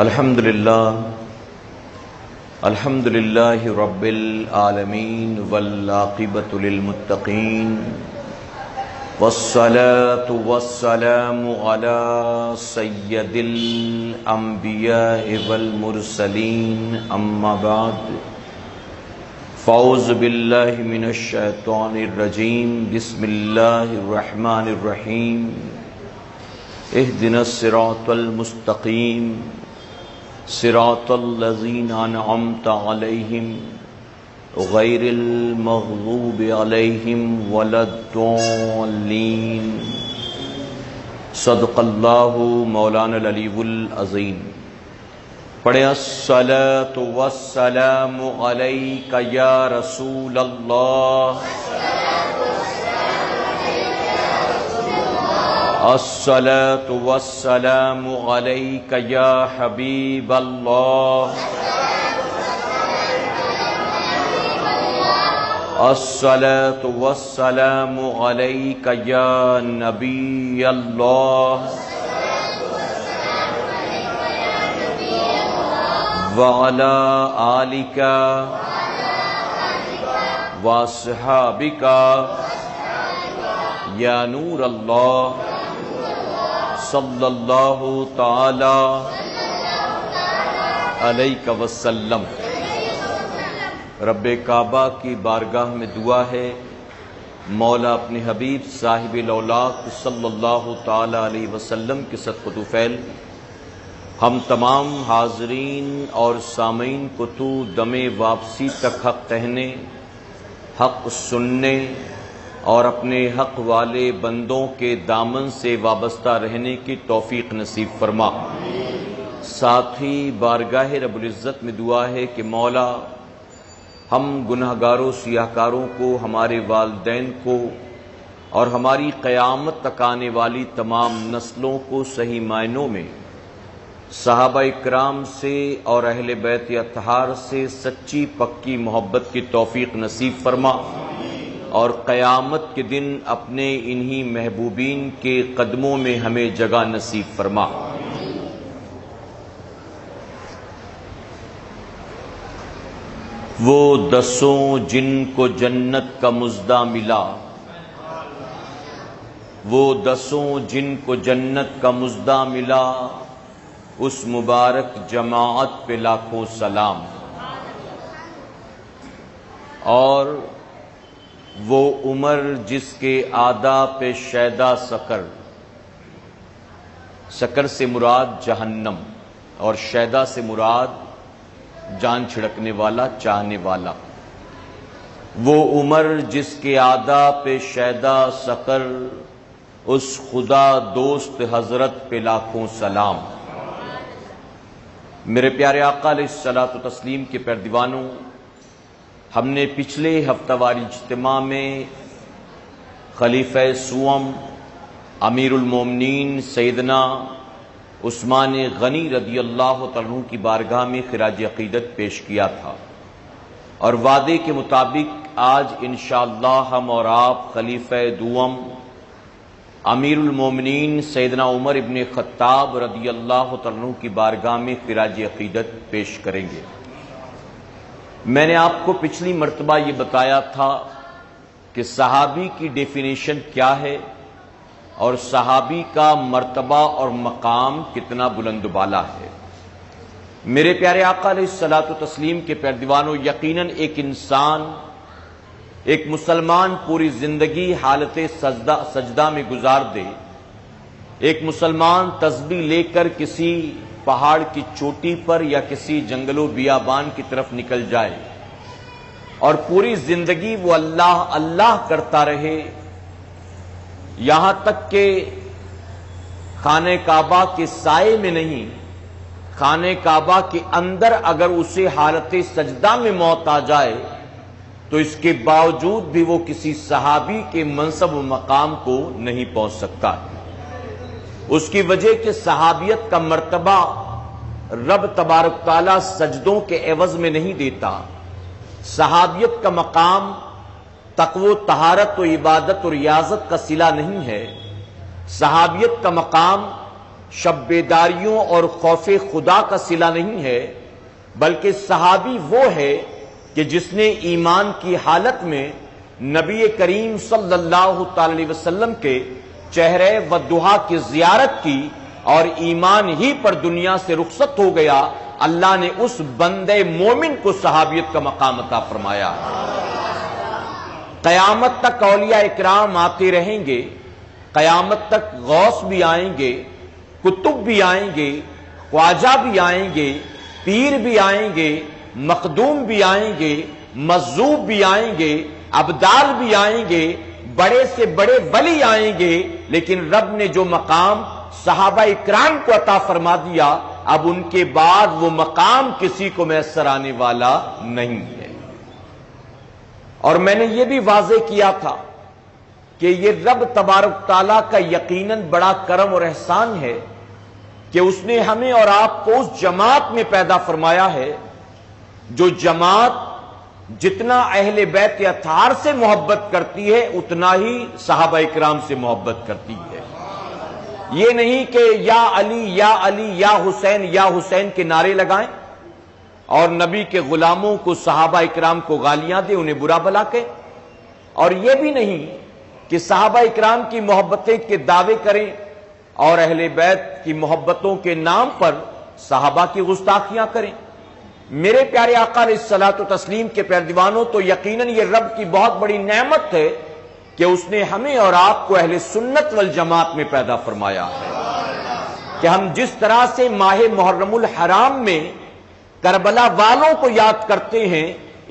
الحمد للہ رب العالمین والعاقبۃ للمتقین والصلاة والسلام علی سید الانبیاء والمرسلین اما بعد فاعوذ باللہ من الشیطان الرجیم بسم اللہ الرحمن الرحیم اہدنا الصراط المستقیم صراط الذین انعمت علیہم غیر المغضوب علیہم ولا الضالین صدق اللہ مولانا العلی العظیم۔ پڑھیں الصلاۃ والسلام علیک یا رسول اللہ، الصلاۃ والسلام علیک یا حبیب اللہ، الصلاۃ والسلام علیک یا نبی اللہ، وعلی آلک واصحابک یا نور اللہ، صلی اللہ تعالی علیہ وسلم۔ رب کعبہ کی بارگاہ میں دعا ہے مولا اپنے حبیب صاحب الاولاق صلی اللہ تعالی علیہ وسلم کے صدقہ طفیل ہم تمام حاضرین اور سامعین کو تو دم واپسی تک حق کہنے، حق سننے اور اپنے حق والے بندوں کے دامن سے وابستہ رہنے کی توفیق نصیب فرما۔ ساتھ ہی بارگاہ رب العزت میں دعا ہے کہ مولا ہم گناہگاروں سیاہکاروں کو، ہمارے والدین کو اور ہماری قیامت تک آنے والی تمام نسلوں کو صحیح معنوں میں صحابہ اکرام سے اور اہل بیت اطہار سے سچی پکی محبت کی توفیق نصیب فرما، اور قیامت کے دن اپنے انہی محبوبین کے قدموں میں ہمیں جگہ نصیب فرما۔ وہ دسوں جن کو جنت کا مژدہ ملا، وہ دسوں جن کو جنت کا مژدہ ملا، اس مبارک جماعت پہ لاکھوں سلام۔ اور وہ عمر جس کے آدھا پہ شیدا سکر، سکر سے مراد جہنم اور شیدا سے مراد جان چھڑکنے والا، چاہنے والا۔ وہ عمر جس کے آدھا پہ شیدا سکر، اس خدا دوست حضرت پہ لاکھوں سلام۔ میرے پیارے آقا علیہ الصلوۃ والتسلیم کے پیردیوانوں، ہم نے پچھلے ہفتہ واری اجتماع میں خلیفہ سوم امیر المومنین سیدنا عثمان غنی رضی اللہ تعالیٰ عنہ کی بارگاہ میں خراج عقیدت پیش کیا تھا، اور وعدے کے مطابق آج انشاءاللہ ہم اور آپ خلیفہ دوم امیر المومنین سیدنا عمر ابن خطاب رضی اللہ تعالیٰ عنہ کی بارگاہ میں خراج عقیدت پیش کریں گے۔ میں نے آپ کو پچھلی مرتبہ یہ بتایا تھا کہ صحابی کی ڈیفینیشن کیا ہے اور صحابی کا مرتبہ اور مقام کتنا بلند بالا ہے۔ میرے پیارے آقا علیہ الصلوۃ والتسلیم کے پیردیوانوں، یقیناً ایک انسان، ایک مسلمان پوری زندگی حالت سجدہ میں گزار دے، ایک مسلمان تسبیح لے کر کسی پہاڑ کی چوٹی پر یا کسی جنگل و بیابان کی طرف نکل جائے اور پوری زندگی وہ اللہ اللہ کرتا رہے، یہاں تک کہ خانہ کعبہ کے سائے میں نہیں، خانہ کعبہ کے اندر اگر اسے حالت سجدہ میں موت آ جائے تو اس کے باوجود بھی وہ کسی صحابی کے منصب و مقام کو نہیں پہنچ سکتا۔ اس کی وجہ کہ صحابیت کا مرتبہ رب تبارک تعالیٰ سجدوں کے عوض میں نہیں دیتا۔ صحابیت کا مقام تقوی، طہارت و عبادت و ریاضت کا صلہ نہیں ہے۔ صحابیت کا مقام شب بیداریوں اور خوف خدا کا صلہ نہیں ہے، بلکہ صحابی وہ ہے کہ جس نے ایمان کی حالت میں نبی کریم صلی اللہ تعالی علیہ وسلم کے چہرے و دعا کی زیارت کی اور ایمان ہی پر دنیا سے رخصت ہو گیا۔ اللہ نے اس بندے مومن کو صحابیت کا مقام عطا فرمایا۔ قیامت تک اولیاء اکرام آتے رہیں گے، قیامت تک غوث بھی آئیں گے، کتب بھی آئیں گے، خواجہ بھی آئیں گے، پیر بھی آئیں گے، مخدوم بھی آئیں گے، مجذوب بھی آئیں گے، ابدال بھی آئیں گے، بڑے سے بڑے ولی آئیں گے، لیکن رب نے جو مقام صحابہ اکرام کو عطا فرما دیا، اب ان کے بعد وہ مقام کسی کو میسر آنے والا نہیں ہے۔ اور میں نے یہ بھی واضح کیا تھا کہ یہ رب تبارک تعالیٰ کا یقیناً بڑا کرم اور احسان ہے کہ اس نے ہمیں اور آپ کو اس جماعت میں پیدا فرمایا ہے جو جماعت جتنا اہل بیت اطہار سے محبت کرتی ہے اتنا ہی صحابہ اکرام سے محبت کرتی ہے۔ یہ نہیں کہ یا علی یا علی یا حسین کے نعرے لگائیں اور نبی کے غلاموں کو صحابہ اکرام کو گالیاں دیں، انہیں برا بلا کے، اور یہ بھی نہیں کہ صحابہ اکرام کی محبتیں کے دعوے کریں اور اہل بیت کی محبتوں کے نام پر صحابہ کی گستاخیاں کریں۔ میرے پیارے آقا علیہ الصلوۃ والتسلیم کے پیروانوں، تو یقیناً یہ رب کی بہت بڑی نعمت ہے کہ اس نے ہمیں اور آپ کو اہل سنت والجماعت میں پیدا فرمایا ہے کہ ہم جس طرح سے ماہ محرم الحرام میں کربلا والوں کو یاد کرتے ہیں،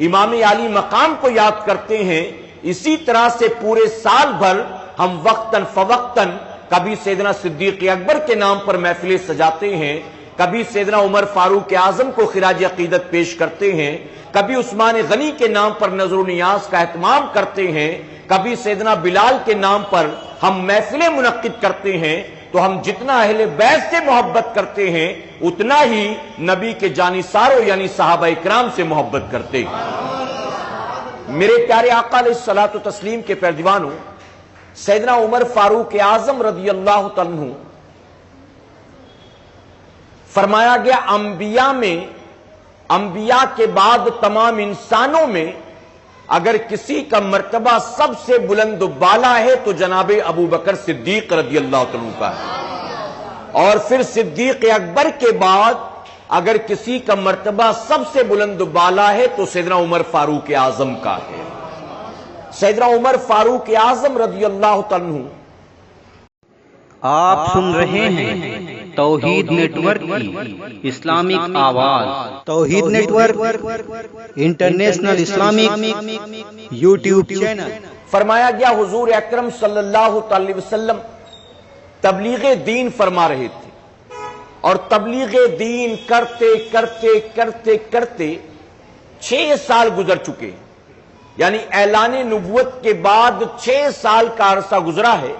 امام علی مقام کو یاد کرتے ہیں، اسی طرح سے پورے سال بھر ہم وقتاً فوقتاً کبھی سیدنا صدیق اکبر کے نام پر محفلیں سجاتے ہیں، کبھی سیدنا عمر فاروق اعظم کو خراج عقیدت پیش کرتے ہیں، کبھی عثمان غنی کے نام پر نذر و نیاز کا اہتمام کرتے ہیں، کبھی سیدنا بلال کے نام پر ہم محفلیں منعقد کرتے ہیں۔ تو ہم جتنا اہل بیت سے محبت کرتے ہیں اتنا ہی نبی کے جانثاروں یعنی صحابہ اکرام سے محبت کرتے ہیں۔ میرے پیارے آقا علیہ الصلوۃ والتسلیم کے پیروانوں، سیدنا عمر فاروق اعظم رضی اللہ تعالیٰ عنہ فرمایا گیا انبیاء کے بعد تمام انسانوں میں اگر کسی کا مرتبہ سب سے بلند و بالا ہے تو جناب ابو بکر صدیق رضی اللہ عنہ کا ہے، اور پھر صدیق اکبر کے بعد اگر کسی کا مرتبہ سب سے بلند و بالا ہے تو سیدنا عمر فاروق اعظم کا ہے۔ سیدنا عمر فاروق اعظم رضی اللہ عنہ آپ سن رہے ہیں توحید نیٹ ورک کی اسلامک آواز۔ Tawheed network international Islamic YouTube channel. فرمایا گیا حضور اکرم صلی اللہ علیہ وسلم تبلیغ دین فرما رہے تھے، اور تبلیغ دین کرتے کرتے کرتے کرتے 6 سال گزر چکے، یعنی اعلان نبوت کے بعد 6 سال کا عرصہ گزرا ہے۔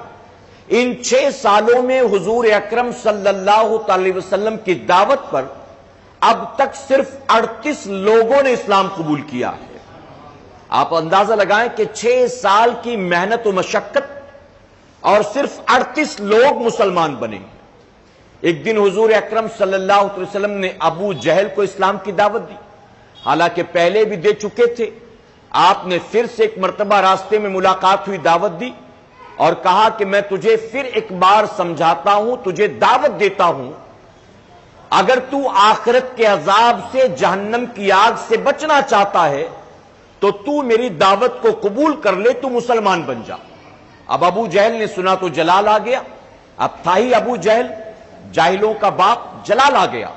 ان 6 سالوں میں حضور اکرم صلی اللہ علیہ وسلم کی دعوت پر اب تک صرف 38 لوگوں نے اسلام قبول کیا ہے۔ آپ اندازہ لگائیں کہ 6 سال کی محنت و مشقت اور صرف 38 لوگ مسلمان بنے۔ ایک دن حضور اکرم صلی اللہ علیہ وسلم نے ابو جہل کو اسلام کی دعوت دی، حالانکہ پہلے بھی دے چکے تھے۔ آپ نے پھر سے ایک مرتبہ راستے میں ملاقات ہوئی، دعوت دی اور کہا کہ میں تجھے پھر ایک بار سمجھاتا ہوں، تجھے دعوت دیتا ہوں، اگر تو آخرت کے عذاب سے، جہنم کی آگ سے بچنا چاہتا ہے تو میری دعوت کو قبول کر لے، تو مسلمان بن جا۔ اب ابو جہل نے سنا تو جلال آ گیا، اب تھا ہی ابو جہل جاہلوں کا باپ، جلال آ گیا۔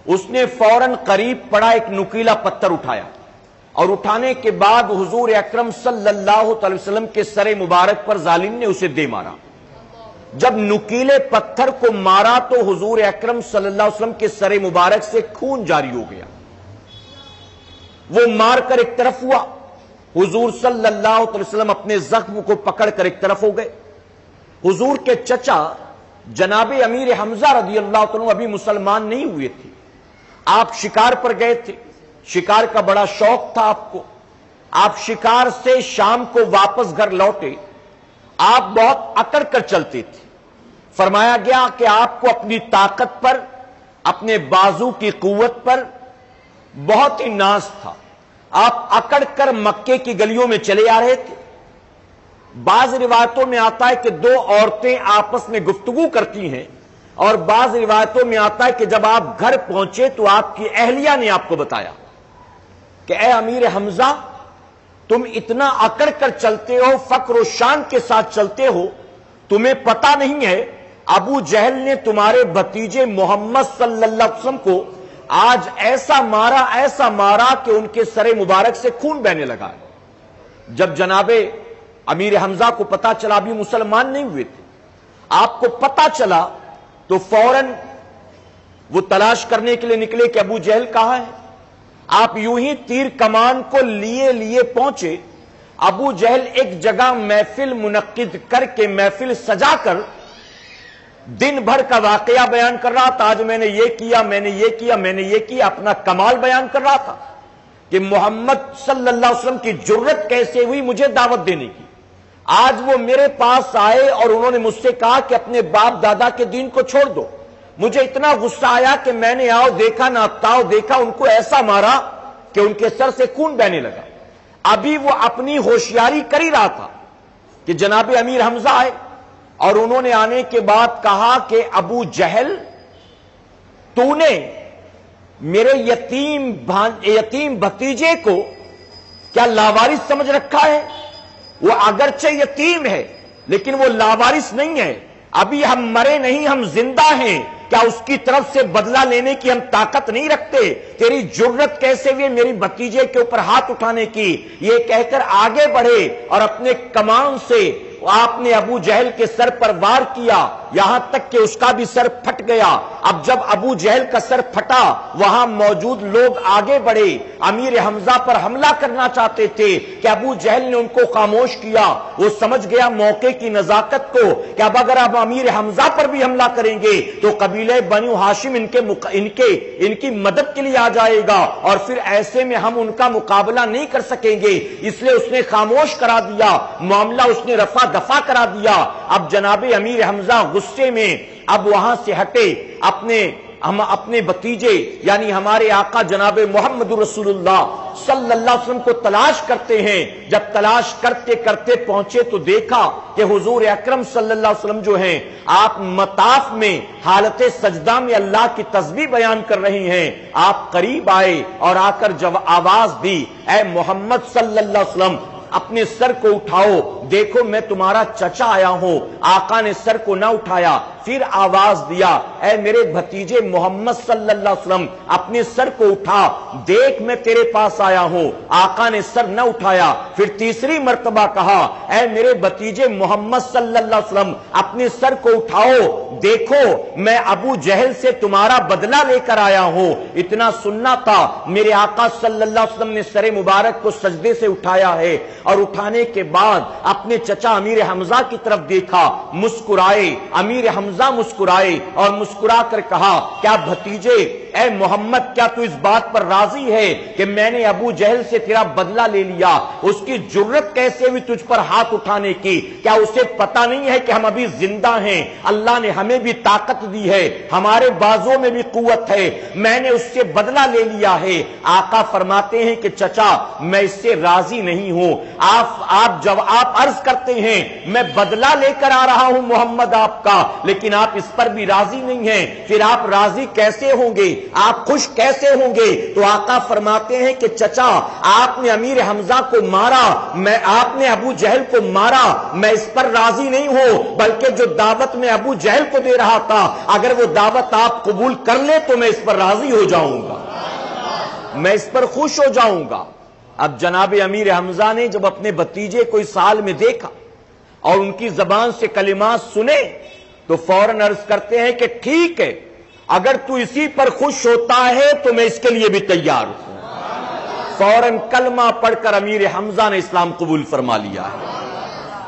اس نے فوراً قریب پڑا ایک نکیلا پتھر اٹھایا، اور اٹھانے کے بعد حضور اکرم صلی اللہ علیہ وسلم کے سر مبارک پر ظالم نے اسے دے مارا۔ جب نکیلے پتھر کو مارا تو حضور اکرم صلی اللہ علیہ وسلم کے سر مبارک سے خون جاری ہو گیا۔ وہ مار کر ایک طرف ہوا، حضور صلی اللہ علیہ وسلم اپنے زخم کو پکڑ کر ایک طرف ہو گئے۔ حضور کے چچا جناب امیر حمزہ رضی اللہ عنہ ابھی مسلمان نہیں ہوئے تھے، آپ شکار پر گئے تھے، شکار کا بڑا شوق تھا آپ کو، آپ شکار سے شام کو واپس گھر لوٹے، آپ بہت اکڑ کر چلتے تھے، فرمایا گیا کہ آپ کو اپنی طاقت پر، اپنے بازو کی قوت پر بہت ہی ناز تھا. آپ اکڑ کر مکے کی گلیوں میں چلے آ رہے تھے. بعض روایتوں میں آتا ہے کہ دو عورتیں آپس میں گفتگو کرتی ہیں، اور بعض روایتوں میں آتا ہے کہ جب آپ گھر پہنچے تو آپ کی اہلیہ نے آپ کو بتایا کہ اے امیر حمزہ، تم اتنا اکڑ کر چلتے ہو، فخر و شان کے ساتھ چلتے ہو، تمہیں پتہ نہیں ہے ابو جہل نے تمہارے بھتیجے محمد صلی اللہ علیہ وسلم کو آج ایسا مارا کہ ان کے سر مبارک سے خون بہنے لگا. جب جناب امیر حمزہ کو پتا چلا، ابھی مسلمان نہیں ہوئے تھے، آپ کو پتا چلا تو فوراً وہ تلاش کرنے کے لیے نکلے کہ ابو جہل کہاں ہے. آپ یوں ہی تیر کمان کو لیے پہنچے. ابو جہل ایک جگہ محفل منعقد کر کے، محفل سجا کر دن بھر کا واقعہ بیان کر رہا تھا. آج میں نے یہ کیا، میں نے یہ کیا، اپنا کمال بیان کر رہا تھا کہ محمد صلی اللہ علیہ وسلم کی جرت کیسے ہوئی مجھے دعوت دینے کی. آج وہ میرے پاس آئے اور انہوں نے مجھ سے کہا کہ اپنے باپ دادا کے دین کو چھوڑ دو. مجھے اتنا غصہ آیا کہ میں نے دیکھا ان کو ایسا مارا کہ ان کے سر سے خون بہنے لگا. ابھی وہ اپنی ہوشیاری کر ہی رہا تھا کہ جناب امیر حمزہ آئے، اور انہوں نے آنے کے بعد کہا کہ ابو جہل، تو نے میرے یتیم بھتیجے کو کیا لاوارث سمجھ رکھا ہے؟ وہ اگرچہ یتیم ہے لیکن وہ لاوارث نہیں ہے. ابھی ہم مرے نہیں، ہم زندہ ہیں. کیا اس کی طرف سے بدلہ لینے کی ہم طاقت نہیں رکھتے؟ تیری جرت کیسے ہوئی میری بھتیجے کے اوپر ہاتھ اٹھانے کی؟ یہ کہہ کر آگے بڑھے اور اپنے کمان سے آپ نے ابو جہل کے سر پر وار کیا، یہاں تک کہ اس کا بھی سر پھٹ گیا. اب جب ابو جہل کا سر پھٹا، وہاں موجود لوگ آگے بڑھے، امیر حمزہ پر حملہ کرنا چاہتے تھے کہ ابو جہل نے ان کو خاموش کیا. وہ سمجھ گیا موقع کی نزاکت کو کہ اب اگر اب امیر حمزہ پر بھی حملہ کریں گے تو قبیلہ بنو ہاشم ان کی مدد کے لیے آ جائے گا، اور پھر ایسے میں ہم ان کا مقابلہ نہیں کر سکیں گے. اس لیے اس نے خاموش کرا دیا، معاملہ اس نے رفع دفع کرا دیا. اب جناب امیر حمزہ غصے میں اب وہاں سے ہٹے، اپنے بھتیجے یعنی ہمارے آقا جناب محمد رسول اللہ صلی اللہ علیہ وسلم کو تلاش کرتے ہیں. جب تلاش کرتے کرتے پہنچے تو دیکھا کہ حضور اکرم صلی اللہ علیہ وسلم جو ہیں آپ مطاف میں حالت سجدہ میں اللہ کی تسبیح بیان کر رہی ہیں. آپ قریب آئے اور آ کر جب آواز دی، اے محمد صلی اللہ علیہ وسلم اپنے سر کو اٹھاؤ، دیکھو میں تمہارا چچا آیا ہوں. آقا نے سر کو نہ اٹھایا، پھر آواز دیا، اے میرے بھتیجے محمد صلی اللہ علیہ وسلم اپنے سر کو اٹھا، دیکھ میں تیرے پاس آیا ہوں. آقا نے سر نہ اٹھایا. پھر تیسری مرتبہ کہا، اے میرے بھتیجے محمد صلی اللہ علیہ وسلم اپنے سر کو اٹھاؤ، دیکھو میں ابو جہل سے تمہارا بدلہ لے کر آیا ہوں. اتنا سننا تھا، میرے آقا صلی اللہ علیہ وسلم نے سر مبارک کو سجدے سے اٹھایا ہے، اور اٹھانے کے بعد اپنے چچا امیر حمزہ کی طرف دیکھا، مسکرائے. امیر حمزہ مسکرائے اور مسکرا کر کہا، کیا بھتیجے، اے محمد کیا تو اس بات پر راضی ہے کہ میں نے ابو جہل سے تیرا بدلہ لے لیا؟ اس کی جرت کیسے ہوئی تجھ پر ہاتھ اٹھانے کی؟ کیا اسے پتا نہیں ہے کہ ہم ابھی زندہ ہیں؟ اللہ نے ہمیں بھی طاقت دی ہے، ہمارے بازوں میں بھی قوت ہے، میں نے اس سے بدلہ لے لیا ہے. آقا فرماتے ہیں کہ چچا میں اس سے راضی نہیں ہوں. آپ عرض کرتے ہیں میں بدلہ لے کر آ رہا ہوں محمد آپ کا، لیکن آپ اس پر بھی راضی نہیں ہیں. پھر آپ راضی کیسے ہوں گے؟ آپ خوش کیسے ہوں گے؟ تو آقا فرماتے ہیں کہ چچا آپ نے امیر حمزہ کو مارا، آپ نے ابو جہل کو مارا، میں اس پر راضی نہیں ہوں، بلکہ جو دعوت میں ابو جہل کو دے رہا تھا اگر وہ دعوت آپ قبول کر لے تو میں اس پر راضی ہو جاؤں گا، میں اس پر خوش ہو جاؤں گا. اب جناب امیر حمزہ نے جب اپنے بھتیجے کو اس حال میں دیکھا اور ان کی زبان سے کلمات سنے تو فوراً عرض کرتے ہیں کہ ٹھیک ہے، اگر تو اسی پر خوش ہوتا ہے تو میں اس کے لیے بھی تیار ہوں. فوراً کلمہ پڑھ کر امیر حمزہ نے اسلام قبول فرما لیا ہے.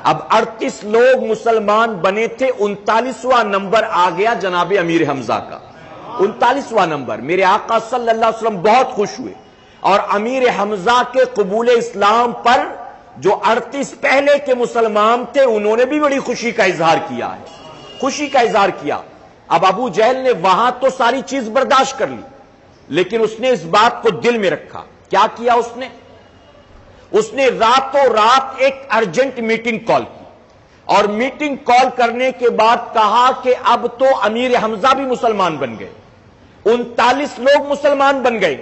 اب 38 لوگ مسلمان بنے تھے، 39واں نمبر آ گیا جناب امیر حمزہ کا. 39واں نمبر. میرے آقا صلی اللہ علیہ وسلم بہت خوش ہوئے، اور امیر حمزہ کے قبول اسلام پر جو 38 پہلے کے مسلمان تھے انہوں نے بھی بڑی خوشی کا اظہار کیا ہے. خوشی کا اظہار کیا. اب ابو جہل نے وہاں تو ساری چیز برداشت کر لی, لیکن اس نے اس بات کو دل میں رکھا. کیا کیا اس نے راتوں رات ایک ارجنٹ میٹنگ کال کی, اور میٹنگ کال کرنے کے بعد کہا کہ اب تو امیر حمزہ بھی مسلمان بن گئے, 39 لوگ مسلمان بن گئے,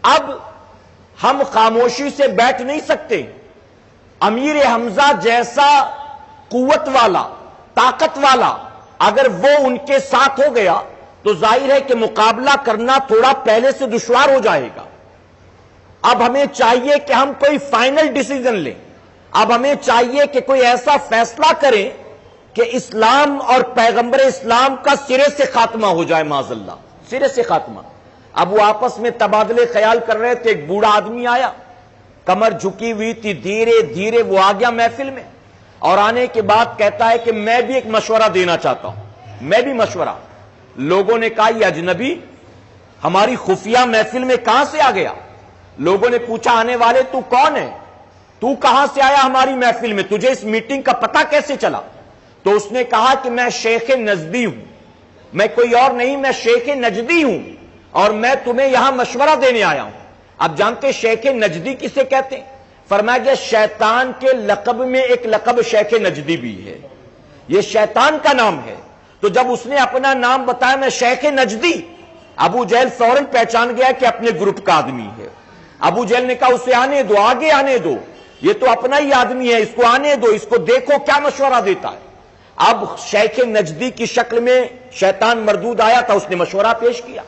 اب ہم خاموشی سے بیٹھ نہیں سکتے. امیر حمزہ جیسا قوت والا, طاقت والا اگر وہ ان کے ساتھ ہو گیا تو ظاہر ہے کہ مقابلہ کرنا تھوڑا پہلے سے دشوار ہو جائے گا. اب ہمیں چاہیے کہ ہم کوئی فائنل ڈیسیژن لیں, اب ہمیں چاہیے کہ کوئی ایسا فیصلہ کریں کہ اسلام اور پیغمبر اسلام کا سرے سے خاتمہ ہو جائے, معاذ اللہ, سرے سے خاتمہ. اب وہ آپس میں تبادلے خیال کر رہے تھے, ایک بوڑھا آدمی آیا, کمر جھکی ہوئی تھی, دھیرے دھیرے وہ آ گیا محفل میں, اور آنے کے بعد کہتا ہے کہ میں بھی ایک مشورہ دینا چاہتا ہوں, میں بھی مشورہ. لوگوں نے کہا یہ اجنبی ہماری خفیہ محفل میں کہاں سے آ گیا؟ لوگوں نے پوچھا آنے والے تو کون ہے, تو کہاں سے آیا ہماری محفل میں, تجھے اس میٹنگ کا پتہ کیسے چلا؟ تو اس نے کہا کہ میں شیخ نجدی ہوں, میں کوئی اور نہیں, میں شیخ نجدی ہوں, اور میں تمہیں یہاں مشورہ دینے آیا ہوں. اب جانتے شیخ نجدی کسے کہتے ہیں؟ فرمایا گیا شیطان کے لقب میں ایک لقب شیخ نجدی بھی ہے, یہ شیطان کا نام ہے. تو جب اس نے اپنا نام بتایا میں شیخ نجدی, ابو جہل فوراً پہچان گیا کہ اپنے گروپ کا آدمی ہے. ابو جہل نے کہا اسے آنے دو, آگے آنے دو, یہ تو اپنا ہی آدمی ہے, اس کو آنے دو, اس کو دیکھو کیا مشورہ دیتا ہے. اب شیخ نجدی کی شکل میں شیطان مردود آیا تھا, اس نے مشورہ پیش کیا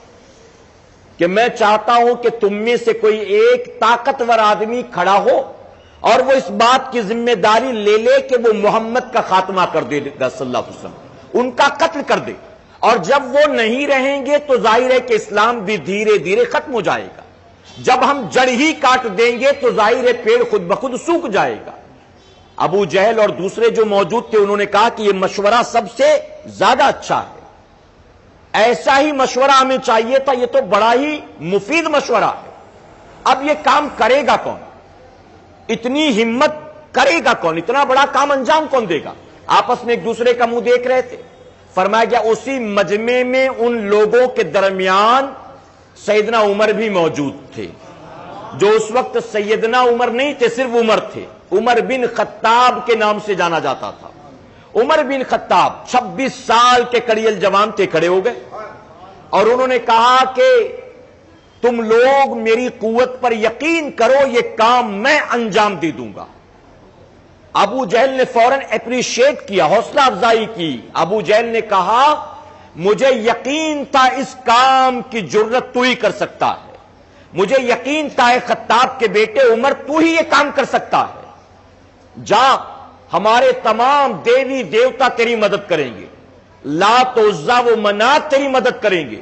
کہ میں چاہتا ہوں کہ تم میں سے کوئی ایک طاقتور آدمی کھڑا ہو اور وہ اس بات کی ذمہ داری لے لے کہ وہ محمد کا خاتمہ کر دے گا صلی اللہ علیہ وسلم, ان کا قتل کر دے, اور جب وہ نہیں رہیں گے تو ظاہر ہے کہ اسلام بھی دھیرے دھیرے ختم ہو جائے گا. جب ہم جڑ ہی کاٹ دیں گے تو ظاہر ہے پیڑ خود بخود سوکھ جائے گا. ابو جہل اور دوسرے جو موجود تھے انہوں نے کہا کہ یہ مشورہ سب سے زیادہ اچھا ہے, ایسا ہی مشورہ ہمیں چاہیے تھا, یہ تو بڑا ہی مفید مشورہ ہے. اب یہ کام کرے گا کون, اتنی ہمت کرے گا کون, اتنا بڑا کام انجام کون دے گا؟ آپس میں ایک دوسرے کا منہ دیکھ رہے تھے. فرمایا گیا اسی مجمع میں ان لوگوں کے درمیان سیدنا عمر بھی موجود تھے, جو اس وقت سیدنا عمر نہیں تھے, صرف عمر تھے. عمر بن خطاب کے نام سے جانا جاتا تھا. عمر بن خطاب 26 سال کے کڑیل جوان تھے, کھڑے ہو گئے اور انہوں نے کہا کہ تم لوگ میری قوت پر یقین کرو, یہ کام میں انجام دے دوں گا. ابو جہل نے فوراً اپریشیٹ کیا, حوصلہ افزائی کی. ابو جہل نے کہا مجھے یقین تھا اس کام کی جرت تو ہی کر سکتا ہے, مجھے یقین تھا خطاب کے بیٹے عمر تو ہی یہ کام کر سکتا ہے. جا, ہمارے تمام دیوی دیوتا تیری مدد کریں گے, لات و عزا و منات تیری مدد کریں گے.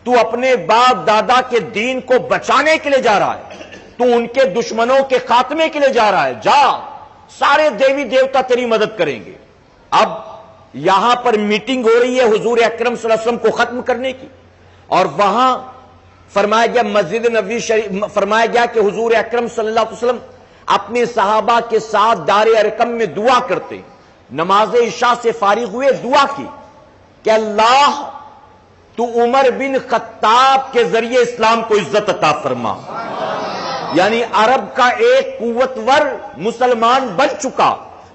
تو اپنے باپ دادا کے دین کو بچانے کے لیے جا رہا ہے, تو ان کے دشمنوں کے خاتمے کے لیے جا رہا ہے, جا, سارے دیوی دیوتا تیری مدد کریں گے. اب یہاں پر میٹنگ ہو رہی ہے حضور اکرم صلی اللہ علیہ وسلم کو ختم کرنے کی, اور وہاں فرمایا گیا مسجد نبوی شریف, فرمایا گیا کہ حضور اکرم صلی اللہ علیہ وسلم اپنے صحابہ کے ساتھ دار ارقم میں دعا کرتے. نماز عشاء سے فارغ ہوئے, دعا کی کہ اللہ تو عمر بن خطاب کے ذریعے اسلام کو عزت عطا فرما. یعنی عرب کا ایک قوتور مسلمان بن چکا,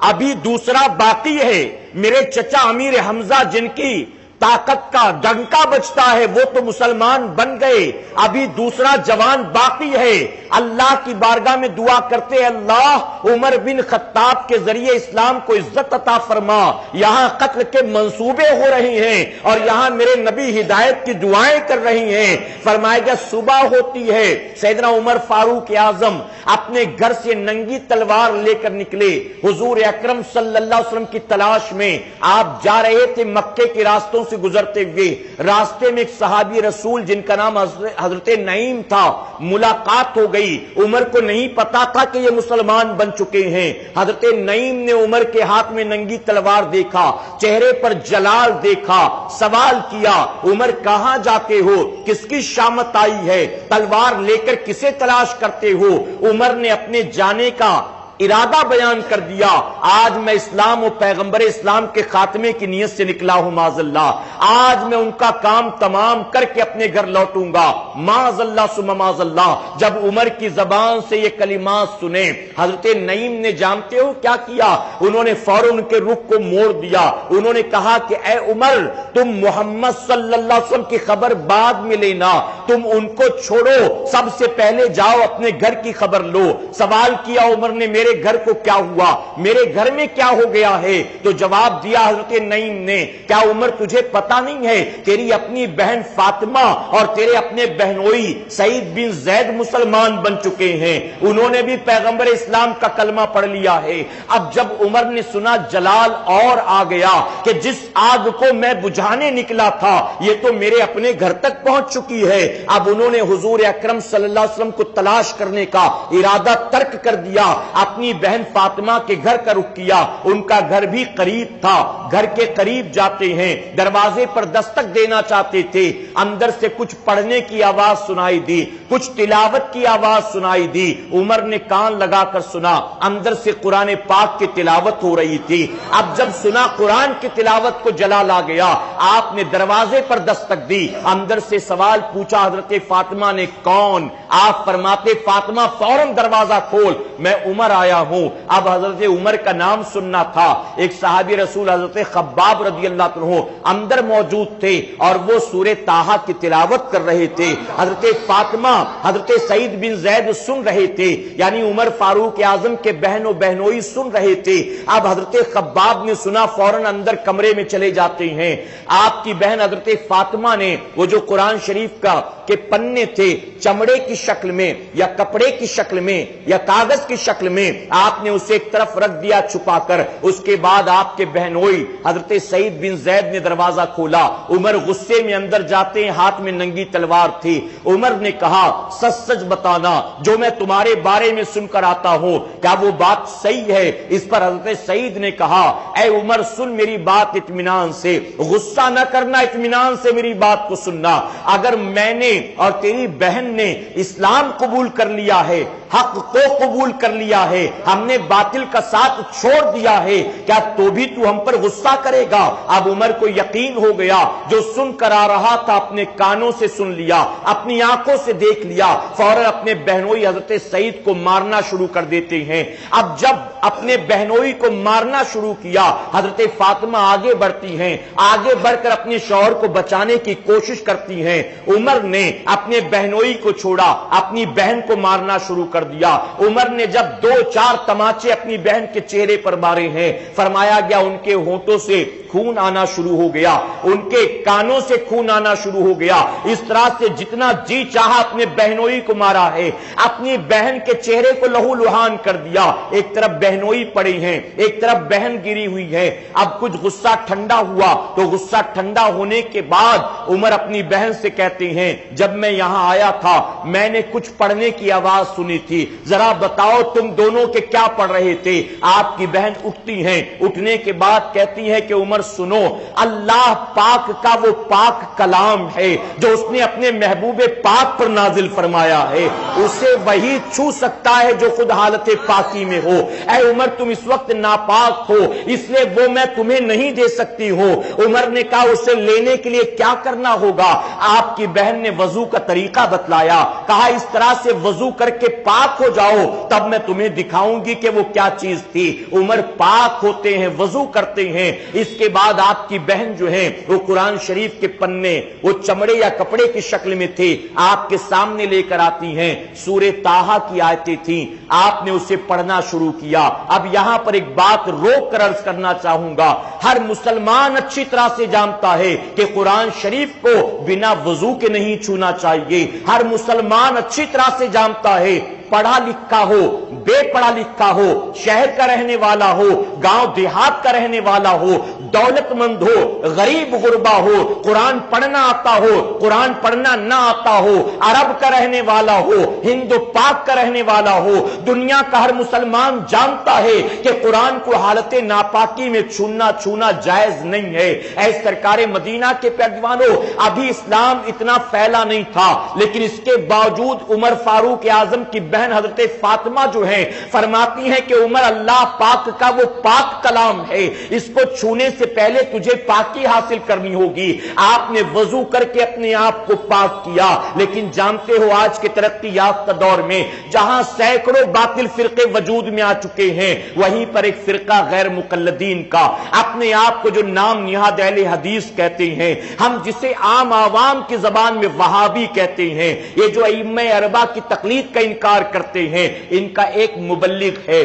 ابھی دوسرا باقی ہے. میرے چچا امیر حمزہ جن کی طاقت کا ڈنکا بچتا ہے وہ تو مسلمان بن گئے, ابھی دوسرا جوان باقی ہے. اللہ کی بارگاہ میں دعا کرتے اللہ عمر بن خطاب کے ذریعے اسلام کو عزت عطا فرما. یہاں قتل کے منصوبے ہو رہے ہیں اور یہاں میرے نبی ہدایت کی دعائیں کر رہی ہیں. فرمایا گیا صبح ہوتی ہے, سیدنا عمر فاروق اعظم اپنے گھر سے ننگی تلوار لے کر نکلے حضور اکرم صلی اللہ علیہ وسلم کی تلاش میں. آپ جا رہے تھے مکے کے راستوں سے گزرتے ہوئے, راستے میں ایک صحابی رسول جن کا نام حضرت نعیم تھا, ملاقات ہو گئی. عمر کو نہیں پتا تھا کہ یہ مسلمان بن چکے ہیں. حضرت نعیم نے عمر کے ہاتھ میں ننگی تلوار دیکھا, چہرے پر جلال دیکھا, سوال کیا عمر کہاں جاتے ہو, کس کی شامت آئی ہے, تلوار لے کر کسے تلاش کرتے ہو؟ عمر نے اپنے جانے کا ارادہ بیان کر دیا، آج میں اسلام و پیغمبر اسلام کے خاتمے کی نیت سے نکلا ہوں معاذ اللہ، آج میں ان کا کام تمام کر کے اپنے گھر لوٹوں گا معاذ اللہ ثم معاذ اللہ۔ جب عمر کی زبان سے یہ کلمات سنے، حضرت نعیم نے جانتے ہو کیا کیا؟ انہوں نے فوراً ان کے رخ کو موڑ دیا، انہوں نے کہا کہ اے عمر، تم محمد صلی اللہ علیہ وسلم کی خبر بعد میں لینا، تم ان کو چھوڑو، سب سے پہلے جاؤ اپنے گھر کی خبر لو۔ سوال کیا عمر نے، میرے گھر کو کیا ہوا، میرے گھر میں کیا ہو گیا ہے؟ تو جواب دیا حضرت نعیم نے، کیا عمر تجھے پتا نہیں ہے تیری اپنی بہن فاطمہ اور تیرے اپنے بہنوئی سعید بن زید مسلمان بن چکے ہیں، انہوں نے بھی پیغمبر اسلام کا کلمہ پڑھ لیا ہے۔ اب جب عمر نے سنا جلال اور آ گیا کہ جس آگ کو میں بجھانے نکلا تھا یہ تو میرے اپنے گھر تک پہنچ چکی ہے۔ اب انہوں نے حضور اکرم صلی اللہ علیہ وسلم کو تلاش کرنے کا ارادہ ترک کر دیا، اپنی بہن فاطمہ کے گھر کا رخ کیا، ان کا گھر بھی قریب تھا، گھر کے قریب جاتے ہیں، دروازے پر دستک دینا چاہتے تھے، اندر سے کچھ پڑھنے کی آواز سنائی دی، کچھ تلاوت کی آواز سنائی دی۔ عمر نے کان لگا کر سنا، اندر سے قرآن پاک کی تلاوت ہو رہی تھی۔ اب جب سنا قرآن کی تلاوت کو جلال آ گیا، آپ نے دروازے پر دستک دی، اندر سے سوال پوچھا حضرت فاطمہ نے، کون؟ آپ فرماتے فاطمہ فوراً دروازہ کھول، میں عمر آیا ہوں۔ اب حضرت عمر کا نام سننا تھا، ایک صحابی رسول حضرت خباب رضی اللہ عنہ اندر موجود تھے اور وہ سورہ طٰہٰ کی تلاوت کر رہے تھے، حضرت فاطمہ حضرت سعید بن زید سن رہے تھے، یعنی عمر فاروق اعظم کے بہن و بہنوئی سن رہے تھے۔ اب حضرت خباب نے سنا، فوراً اندر کمرے میں چلے جاتے ہیں۔ آپ کی بہن حضرت فاطمہ نے وہ جو قرآن شریف کا کے پنے تھے چمڑے کی شکل میں یا کپڑے کی شکل میں یا کاغذ کی شکل میں، آپ نے اسے ایک طرف رکھ دیا چھپا کر۔ اس کے بعد آپ کے بہنوئی حضرت سعید بن زید نے دروازہ کھولا، عمر غصے میں اندر جاتے ہیں، ہاتھ میں ننگی تلوار تھی۔ عمر نے کہا سچ سچ بتانا، جو میں تمہارے بارے میں سن کر آتا ہوں کیا وہ بات صحیح ہے؟ اس پر حضرت سعید نے کہا اے عمر سن میری بات اطمینان سے، غصہ نہ کرنا، اطمینان سے میری بات کو سننا۔ اگر میں نے اور تیری بہن نے اسلام قبول کر لیا ہے، حق کو قبول کر لیا ہے، ہم نے باطل کا ساتھ چھوڑ دیا ہے، کیا تو بھی تو ہم پر غصہ کرے گا؟ اب عمر کو یقین ہو گیا، جو سن کر آ رہا تھا اپنے کانوں سے سن لیا، اپنی آنکھوں سے دیکھ لیا، فوراً اپنے بہنوئی حضرت سعید کو مارنا شروع کر دیتے ہیں۔ اب جب اپنے بہنوئی کو مارنا شروع کیا، حضرت فاطمہ آگے بڑھتی ہیں، آگے بڑھ کر اپنے شوہر کو بچانے کی کوشش کرتی ہیں۔ عمر نے اپنے بہنوئی کو چھوڑا، اپنی بہن کو مارنا شروع کر دیا۔ عمر نے جب 2-4 تماچے اپنی بہن کے چہرے پر مارے ہیں، فرمایا گیا ان کے ہونٹوں سے خون آنا شروع ہو گیا، ان کے کانوں سے خون آنا شروع ہو گیا۔ اس طرح سے جتنا جی چاہا اپنے بہنوئی کو مارا ہے، اپنی بہن کے چہرے کو لہو لہان کر دیا۔ ایک طرف بہنوئی پڑی ہیں، ایک طرف بہن گری ہوئی ہے۔ اب کچھ غصہ ٹھنڈا ہوا تو غصہ ٹھنڈا ہونے کے بعد عمر اپنی بہن سے کہتے ہیں جب میں یہاں آیا تھا میں نے کچھ پڑھنے کی آواز سنی تھی، ذرا بتاؤ تم دونوں کے کیا پڑھ رہے تھے؟ آپ کی بہن اٹھتی ہیں، اٹھنے کے بعد کہتی ہے کہ عمر سنو، اللہ پاک کا وہ پاک کلام ہے جو اس نے اپنے محبوب پاک پر نازل فرمایا ہے، اسے وہی چھو سکتا ہے جو خود حالت پاکی میں ہو۔ اے عمر تم اس وقت ناپاک ہو، اس لیے وہ میں تمہیں نہیں دے سکتی ہوں۔ عمر نے کہا اسے لینے کے لیے کیا کرنا ہوگا؟ آپ کی بہن نے وضو کا طریقہ بتلایا، کہا اس طرح سے وضو کر کے پاک ہو جاؤ، تب میں تمہیں دکھاؤں گی کہ وہ کیا چیز تھی۔ عمر پاک ہوتے ہیں، وضو کرتے ہیں، اس کے بعد آپ کی بہن جو ہے وہ قرآن شریف کے پنے وہ چمڑے یا کپڑے کی شکل میں تھے آپ کے سامنے لے کر آتی ہیں، سورہ طٰہٰ کی آیتیں تھیں، آپ نے اسے پڑھنا شروع کیا۔ اب یہاں پر ایک بات روک کر عرض کرنا چاہوں گا، ہر مسلمان اچھی طرح سے جانتا ہے کہ قرآن شریف کو بنا وضو کے نہیں چھونا چاہیے، ہر مسلمان اچھی طرح سے جانتا ہے، پڑھا لکھا ہو، بے پڑھا لکھا ہو، شہر کا رہنے والا ہو، گاؤں دیہات کا رہنے والا ہو، دولت مند ہو، غریب غربا ہو، قرآن پڑھنا آتا ہو، قرآن پڑھنا نہ آتا ہو، عرب کا رہنے والا ہو، ہند و پاک کا رہنے والا ہو، دنیا کا ہر مسلمان جانتا ہے کہ قرآن کو حالت ناپاکی میں چھونا جائز نہیں ہے۔ اے سرکار مدینہ کے پیروانوں، ابھی اسلام اتنا پھیلا نہیں تھا، لیکن اس کے باوجود عمر فاروق اعظم کی بہن حضرت فاطمہ جو ہیں فرماتی ہیں کہ عمر اللہ پاک کا وہ پاک کلام ہے، اس کو چھونے سے پہلے تجھے پاکی حاصل کرنی ہوگی۔ آپ نے وضو کر کے اپنے آپ کو پاک کیا، لیکن جانتے ہو آج کے ترقی یافتہ دور میں جہاں سینکڑوں باطل فرقے وجود میں آ چکے ہیں، وہیں پر ایک فرقہ غیر مقلدین کا اپنے آپ کو جو نام نہاد اہل حدیث کہتے ہیں، ہم جسے عام عوام کی زبان میں وہابی کہتے ہیں، یہ جو ائمہ اربعہ کی تقلید کا انکار کرتے ہیں، ان کا ایک مبلغ ہے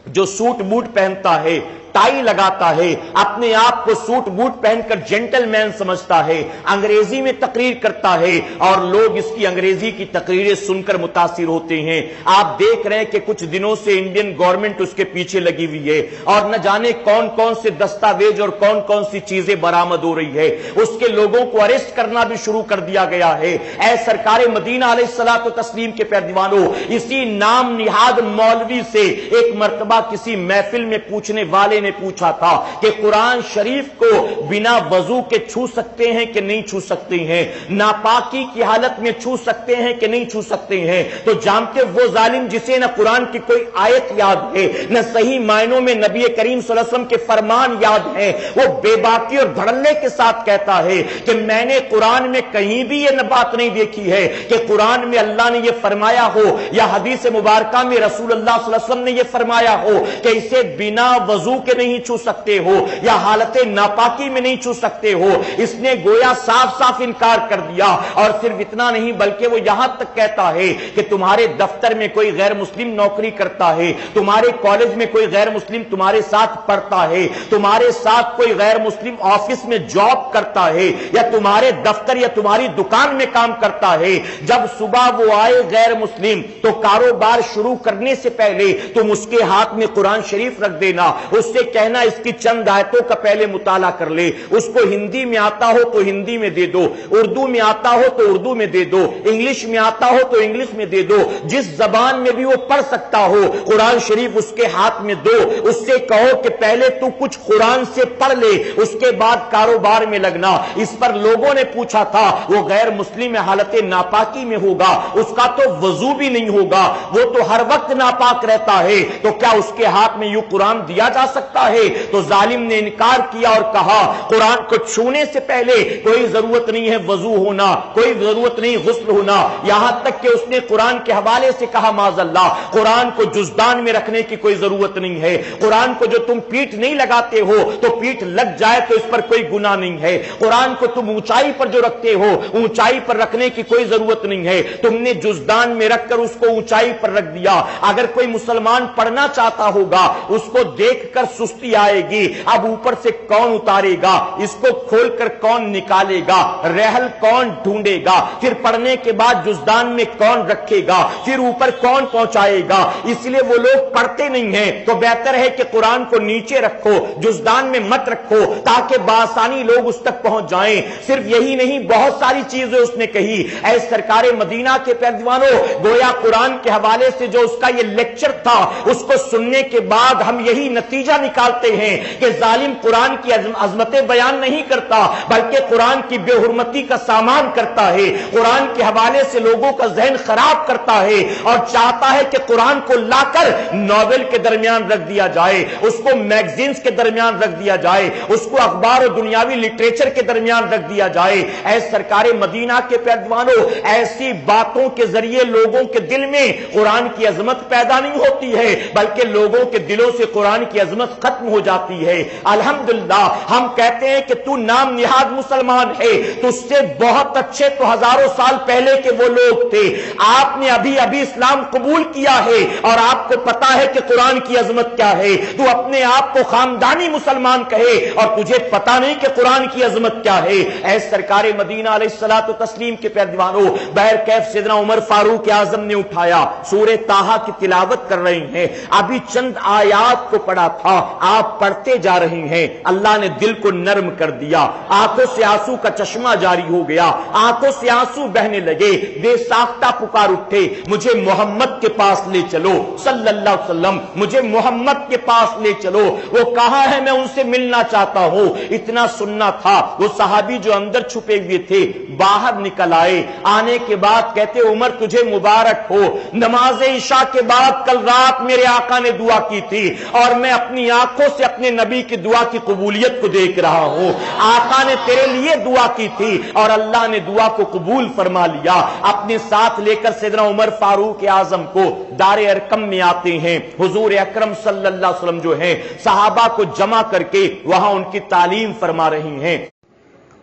جو سوٹ بوٹ پہنتا ہے، ٹائی لگاتا ہے، اپنے آپ کو سوٹ بوٹ پہن کر جینٹل مین سمجھتا ہے، انگریزی میں تقریر کرتا ہے اور لوگ اس کی انگریزی کی تقریریں سن کر متاثر ہوتے ہیں۔ آپ دیکھ رہے ہیں کہ کچھ دنوں سے انڈین گورنمنٹ اس کے پیچھے لگی ہوئی ہے اور نہ جانے کون کون سے دستاویز اور کون کون سی چیزیں برآمد ہو رہی ہے، اس کے لوگوں کو اریسٹ کرنا بھی شروع کر دیا گیا ہے۔ اے سرکار مدینہ علیہ الصلوۃ والتسلیم کے پیروانوں، اسی نام نہاد مولوی سے ایک مرتبہ کسی محفل میں پوچھنے والے نے پوچھا تھا کہ قرآن شریف کو بنا وضو کے چھو سکتے ہیں کہ نہیں چھو سکتے ہیں، ناپاکی کی حالت میں چھو سکتے ہیں کہ نہیں چھو سکتے ہیں؟ تو جانتے وہ ظالم جسے نہ قرآن کی کوئی آیت یاد ہے، نہ صحیح معنوں میں نبی کریم صلی اللہ علیہ وسلم کے فرمان یاد ہیں، وہ بے باکی اور دھڑلے کے ساتھ کہتا ہے کہ میں نے قرآن میں کہیں بھی یہ بات نہیں دیکھی ہے کہ قرآن میں اللہ نے یہ فرمایا ہو یا حدیث مبارکہ میں رسول اللہ صلی اللہ علیہ وسلم نے یہ فرمایا ہو کہ اسے بنا وضو کے نہیں چھو سکتے ہو یا حالت ناپاکی میں نہیں چھو سکتے ہو۔ اس نے گویا صاف صاف انکار کر دیا، اور صرف اتنا نہیں بلکہ وہ یہاں تک کہتا ہے کہ تمہارے دفتر میں کوئی غیر مسلم نوکری کرتا ہے، تمہارے کالج میں کوئی غیر مسلم تمہارے ساتھ پڑھتا ہے، تمہارے ساتھ کوئی غیر مسلم آفس میں جاب کرتا ہے یا تمہارے دفتر یا تمہاری دکان میں کام کرتا ہے، جب صبح وہ آئے غیر مسلم تو کاروبار شروع کرنے سے پہلے تم اس کے ہاتھ میں قرآن شریف رکھ دینا، اس سے کہنا اس کی چند آیتوں کا پہلے مطالعہ کر لے، اس کو ہندی میں آتا ہو تو ہندی میں دے دو، اردو میں آتا ہو تو اردو میں دے دو، انگلش میں آتا ہو تو انگلش میں دے دو، جس زبان میں بھی وہ پڑھ سکتا ہو قرآن شریف اس کے ہاتھ میں دو، اس سے کہو کہ پہلے تو کچھ قرآن سے پڑھ لے اس کے بعد کاروبار میں لگنا۔ اس پر لوگوں نے پوچھا تھا وہ غیر مسلم حالت ناپاکی میں ہوگا، اس کا تو وضو بھی نہیں ہوگا، وہ تو ہر وقت ناپاک رہتا ہے، تو کیا اس کے ہاتھ میں یوں قرآن دیا جا سکتا ہے؟ تو ظالم نے انکار کیا اور کہا قرآن کو چھونے سے پہلے کوئی ضرورت نہیں ہے وضو ہونا، کوئی ضرورت نہیں غسل ہونا، یہاں تک کہ اس نے قرآن کے حوالے سے کہا معاذ اللہ قرآن کو جزدان میں رکھنے کی کوئی ضرورت نہیں ہے، قرآن کو جو تم پیٹھ نہیں لگاتے ہو تو پیٹھ لگ جائے تو اس پر کوئی گناہ نہیں ہے، قرآن کو تم اونچائی پر جو رکھتے ہو اونچائی پر رکھنے کی کوئی ضرورت نہیں ہے، تم نے جزدان میں رکھ کر اس کو اونچائی پر رکھ دیا۔ اگر کوئی مسلمان پڑھنا چاہتا ہوگا اس کو دیکھ کر سستی آئے گی، اب اوپر سے کون اتارے گا، اس کو کھول کر کون نکالے گا، رحل کون ڈھونڈے گا، پھر پڑھنے کے بعد جزدان میں کون رکھے گا، پھر اوپر کون پہنچائے گا؟ اس لیے وہ لوگ پڑھتے نہیں ہیں، تو بہتر ہے کہ قرآن کو نیچے رکھو، جزدان میں مت رکھو تاکہ بآسانی لوگ اس تک پہنچ جائیں۔ صرف یہی نہیں بہت ساری چیزیں اس نے کہی۔ اے سرکار مدینہ کے پیروانوں، گویا قرآن کے حوالے سے جو اس کا یہ لیکچر تھا اس کو سننے کے بعد ہم یہی نتیجہ نکالتے ہیں کہ ظالم قرآن کی عظمتیں بیان نہیں کرتا بلکہ قرآن کی بے حرمتی کا سامان کرتا ہے، قرآن کے حوالے سے لوگوں کا ذہن خراب کرتا ہے اور چاہتا ہے کہ قرآن کو لا کر ناول کے درمیان رکھ دیا جائے، اس کو میگزینز کے درمیان رکھ دیا جائے، اس کو اخبار و دنیاوی لٹریچر کے درمیان رکھ دیا جائے۔ اے سرکار مدینہ کے پیروانوں، ایسی باتوں کے ذریعے لوگوں کے دل میں قرآن کی عظمت پیدا نہیں ہوتی ہے بلکہ لوگوں کے دلوں سے قرآن کی عظمت ختم ہو جاتی ہے۔ الحمدللہ ہم کہتے ہیں کہ تو نام نہاد مسلمان ہے، تو اس سے بہت اچھے تو ہزاروں سال پہلے کے وہ لوگ تھے، آپ نے ابھی ابھی اسلام قبول کیا ہے اور آپ کو پتا ہے کہ قرآن کی عظمت کیا ہے، تو اپنے آپ کو خاندانی مسلمان کہے اور تجھے پتا نہیں کہ قرآن کی عظمت کیا ہے۔ اے سرکار مدینہ علیہ الصلوۃ والتسلیم کے پیروانوں، بہرکیف سیدنا عمر فاروق اعظم نے اٹھایا، سورہ طٰہٰ کی تلاوت کر رہے ہیں، ابھی چند آیات کو پڑھا تھا آپ پڑھتے جا رہے ہیں، اللہ نے دل کو نرم کر دیا، آنکھوں سے آنسو کا چشمہ جاری ہو گیا، آنکھوں سے آنسو بہنے لگے، بے ساختہ پکار اٹھے، مجھے محمد کے پاس لے چلو صلی اللہ علیہ وسلم، مجھے محمد کے پاس لے چلو، وہ کہاں ہے، میں ان سے ملنا چاہتا ہوں۔ اتنا سننا تھا، وہ صحابی جو اندر چھپے ہوئے تھے باہر نکل آئے، آنے کے بعد کہتے عمر تجھے مبارک ہو، نماز عشاء کے بعد کل رات میرے آقا نے دعا کی تھی اور میں اپنی آنکھوں سے اپنے نبی کی دعا کی قبولیت کو دیکھ رہا ہوں، آقا نے تیرے لیے دعا کی تھی اور اللہ نے دعا کو قبول فرما لیا۔ اپنے ساتھ لے کر سیدنا عمر فاروق اعظم کو دار ارقم میں آتے ہیں، حضور اکرم صلی اللہ علیہ وسلم جو ہیں صحابہ کو جمع کر کے وہاں ان کی تعلیم فرما رہی ہیں۔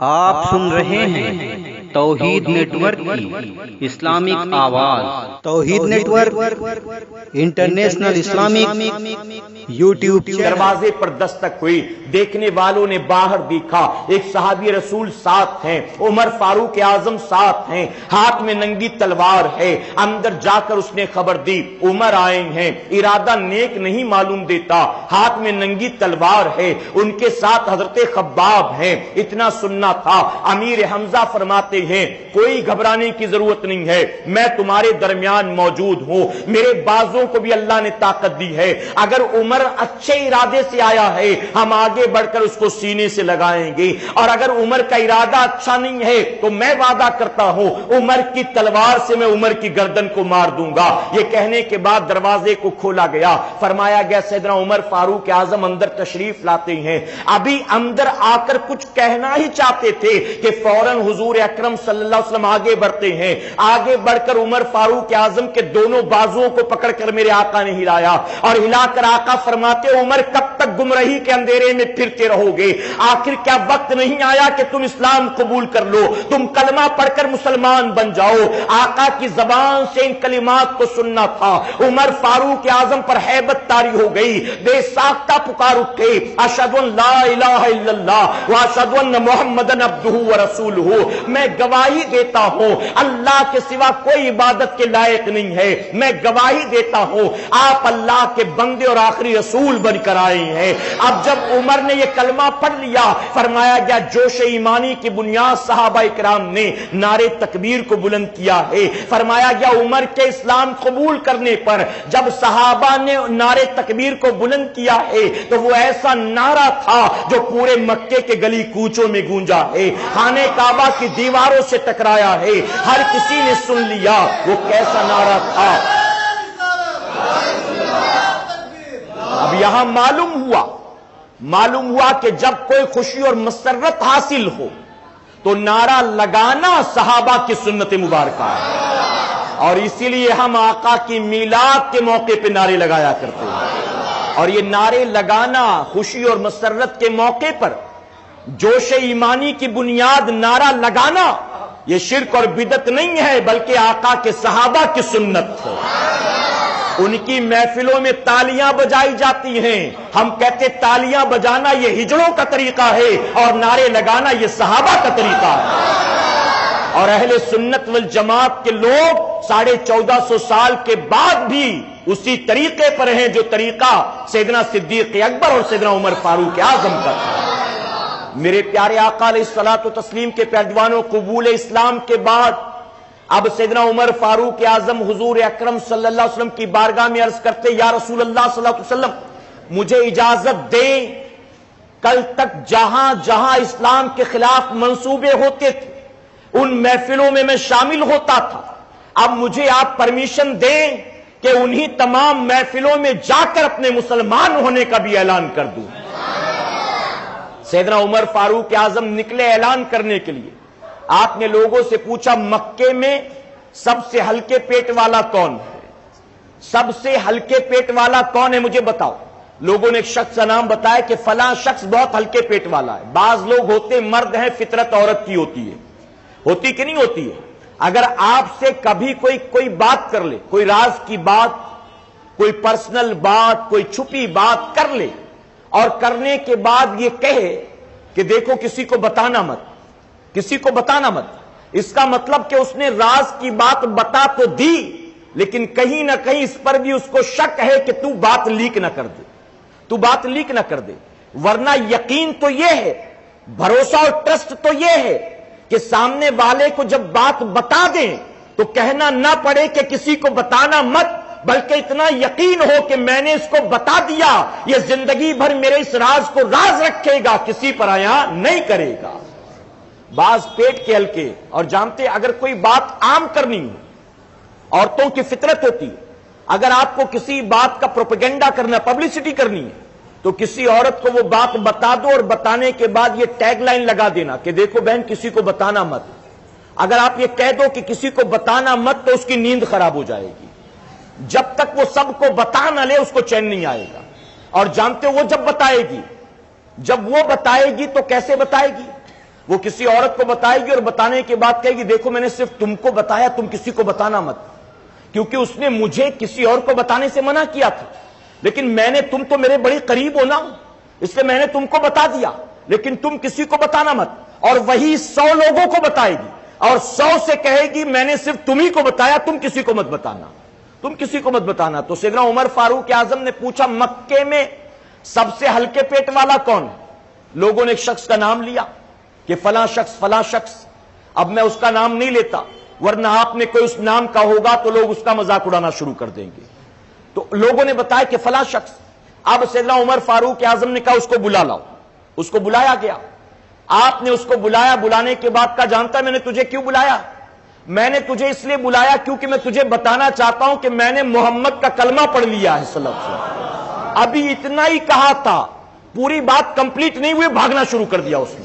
آپ سن رہے ہیں توحید نیٹ ورک کی اسلامک آواز، Tawheed network international Islamic YouTube channel. دروازے پر دستک ہوئی، دیکھنے والوں نے باہر دیکھا، ایک صحابی رسول ساتھ ہیں، عمر فاروق اعظم ساتھ ہیں، ہاتھ میں ننگی تلوار ہے۔ اندر جا کر اس نے خبر دی عمر آئے ہیں، ارادہ نیک نہیں معلوم دیتا، ہاتھ میں ننگی تلوار ہے، ان کے ساتھ حضرت خباب ہیں۔ اتنا سننا تھا، امیر حمزہ فرماتے ہیں کوئی گھبرانے کی ضرورت نہیں ہے، میں تمہارے درمیان موجود ہوں، میرے بازوں کو بھی اللہ نے طاقت دی ہے، اگر عمر اچھے ارادے سے آیا ہے ہم آگے بڑھ کر اس کو سینے سے لگائیں گے، اور اگر عمر کا ارادہ اچھا نہیں ہے تو میں وعدہ کرتا ہوں عمر کی تلوار سے میں عمر کی گردن کو مار دوں گا۔ یہ کہنے کے بعد دروازے کو کھولا گیا، فرمایا گیا سیدنا عمر فاروق اعظم اندر تشریف لاتے ہیں۔ ابھی اندر آ کر کچھ کہنا ہی چاہتے تھے کہ فوراً حضور اکرم صلی اللہ علیہ وسلم آگے بڑھتے ہیں، آگے بڑھ کر عمر فاروق اعظم کے دونوں بازوؤں کو پکڑ کر میرے آقا نے ہلایا، اور ہلا کر آقا فرماتے عمر کب تک گمراہی کے اندھیرے میں پھرتے رہو گے، آخر کیا وقت نہیں آیا کہ تم اسلام قبول کر لو، تم کلمہ پڑھ کر مسلمان بن جاؤ۔ آقا کی زبان سے ان کلمات کو سننا تھا، عمر فاروق اعظم پر ہیبت طاری ہو گئی، بے ساختہ پکار اٹھے اشہد ان لا الہ الا اللہ واشہد ان محمدن عبدہ ورسولہ، میں گواہی دیتا ہوں اللہ کے سوا کوئی عبادت کے لائق نہیں ہے، میں گواہی دیتا ہوں آپ اللہ کے بندے اور آخری رسول بن کر آئے ہیں۔ اب جب عمر نے یہ کلمہ پڑھ لیا، فرمایا گیا جوش ایمانی کی بنیاد صحابہ کرام نے نعرے تکبیر کو بلند کیا ہے۔ فرمایا گیا عمر کے اسلام قبول کرنے پر جب صحابہ نے نعرے تکبیر کو بلند کیا ہے تو وہ ایسا نعرہ تھا جو پورے مکے کے گلی کوچوں میں گونجا ہے، خانہ کعبہ کی دیواروں سے ٹکرایا ہے، ہر کسی نے سن لیا وہ کیسا نعرہ تھا۔ اب یہاں معلوم ہوا کہ جب کوئی خوشی اور مسرت حاصل ہو تو نعرہ لگانا صحابہ کی سنت مبارکہ ہے، اور اسی لیے ہم آقا کی میلاد کے موقع پہ نعرے لگایا کرتے ہیں، اور یہ نعرے لگانا خوشی اور مسرت کے موقع پر جوش ایمانی کی بنیاد نعرہ لگانا یہ شرک اور بدعت نہیں ہے بلکہ آقا کے صحابہ کی سنت ہے۔ ان کی محفلوں میں تالیاں بجائی جاتی ہیں، ہم کہتے تالیاں بجانا یہ ہجڑوں کا طریقہ ہے اور نعرے لگانا یہ صحابہ کا طریقہ ہے، اور اہل سنت والجماعت کے لوگ 1450 سال کے بعد بھی اسی طریقے پر ہیں جو طریقہ سیدنا صدیق اکبر اور سیدنا عمر فاروق اعظم کا تھا۔ میرے پیارے آقا علیہ الصلوۃ والتسلیم کے پیروانوں، قبول اسلام کے بعد اب سیدنا عمر فاروق اعظم حضور اکرم صلی اللہ علیہ وسلم کی بارگاہ میں عرض کرتے یا رسول اللہ صلی اللہ علیہ وسلم مجھے اجازت دیں، کل تک جہاں جہاں اسلام کے خلاف منصوبے ہوتے تھے ان محفلوں میں میں شامل ہوتا تھا، اب مجھے آپ پرمیشن دیں کہ انہی تمام محفلوں میں جا کر اپنے مسلمان ہونے کا بھی اعلان کر دوں۔ سیدنا عمر فاروق اعظم نکلے اعلان کرنے کے لیے، آپ نے لوگوں سے پوچھا مکے میں سب سے ہلکے پیٹ والا کون ہے، سب سے ہلکے پیٹ والا کون ہے مجھے بتاؤ۔ لوگوں نے ایک شخص کا نام بتایا کہ فلاں شخص بہت ہلکے پیٹ والا ہے۔ بعض لوگ ہوتے مرد ہیں، فطرت عورت کی ہوتی ہے، ہوتی کہ نہیں ہوتی ہے؟ اگر آپ سے کبھی کوئی بات کر لے، کوئی راز کی بات، کوئی پرسنل بات، کوئی چھپی بات کر لے اور کرنے کے بعد یہ کہے کہ دیکھو کسی کو بتانا مت، کسی کو بتانا مت، اس کا مطلب کہ اس نے راز کی بات بتا تو دی لیکن کہیں نہ کہیں اس پر بھی اس کو شک ہے کہ تو بات لیک نہ کر دے، تو بات لیک نہ کر دے، ورنہ یقین تو یہ ہے، بھروسہ اور ٹرسٹ تو یہ ہے کہ سامنے والے کو جب بات بتا دیں تو کہنا نہ پڑے کہ کسی کو بتانا مت، بلکہ اتنا یقین ہو کہ میں نے اس کو بتا دیا، یہ زندگی بھر میرے اس راز کو راز رکھے گا، کسی پر عیاں نہیں کرے گا۔ بعض پیٹ کے ہلکے اور جانتے اگر کوئی بات عام کرنی ہو، عورتوں کی فطرت ہوتی ہے، اگر آپ کو کسی بات کا پروپیگنڈا کرنا، پبلسٹی کرنی ہے، تو کسی عورت کو وہ بات بتا دو اور بتانے کے بعد یہ ٹیگ لائن لگا دینا کہ دیکھو بہن کسی کو بتانا مت۔ اگر آپ یہ کہہ دو کہ کسی کو بتانا مت تو اس کی نیند خراب ہو جائے گی، جب تک وہ سب کو بتا نہ لے اس کو چین نہیں آئے گا۔ اور جانتے وہ جب بتائے گی، جب وہ بتائے گی تو کیسے بتائے گی؟ وہ کسی عورت کو بتائے گی اور بتانے کے بعد کہے گی دیکھو میں نے صرف تم کو بتایا، تم کسی کو بتانا مت، کیونکہ اس نے مجھے کسی اور کو بتانے سے منع کیا تھا، لیکن میں نے، تم تو میرے بڑی قریب ہو نا، اس لیے میں نے تم کو بتا دیا، لیکن تم کسی کو بتانا مت۔ اور وہی 100 لوگوں کو بتائے گی اور 100 سے کہے گی میں نے صرف تم ہی کو بتایا، تم کسی کو مت بتانا، تم کسی کو مت بتانا۔ تو سیدنا عمر فاروق اعظم نے پوچھا مکے میں سب سے ہلکے پیٹ والا کون ہے؟ لوگوں نے ایک شخص کا نام لیا کہ فلاں شخص فلاں شخص۔ اب میں اس کا نام نہیں لیتا، ورنہ آپ نے کوئی اس نام کا ہوگا تو لوگ اس کا مذاق اڑانا شروع کر دیں گے۔ تو لوگوں نے بتایا کہ فلاں شخص۔ اب سیدنا عمر فاروق اعظم نے کہا اس کو بلا لاؤ۔ اس کو بلایا گیا، آپ نے اس کو بلایا، بلانے کے بعد کہا جانتا میں نے تجھے کیوں بلایا؟ میں نے تجھے اس لیے بلایا کیونکہ میں تجھے بتانا چاہتا ہوں کہ میں نے محمد کا کلمہ پڑھ لیا ہے صلی اللہ علیہ وسلم۔ ابھی اتنا ہی کہا تھا، پوری بات کمپلیٹ نہیں ہوئی، بھاگنا شروع کر دیا، اس نے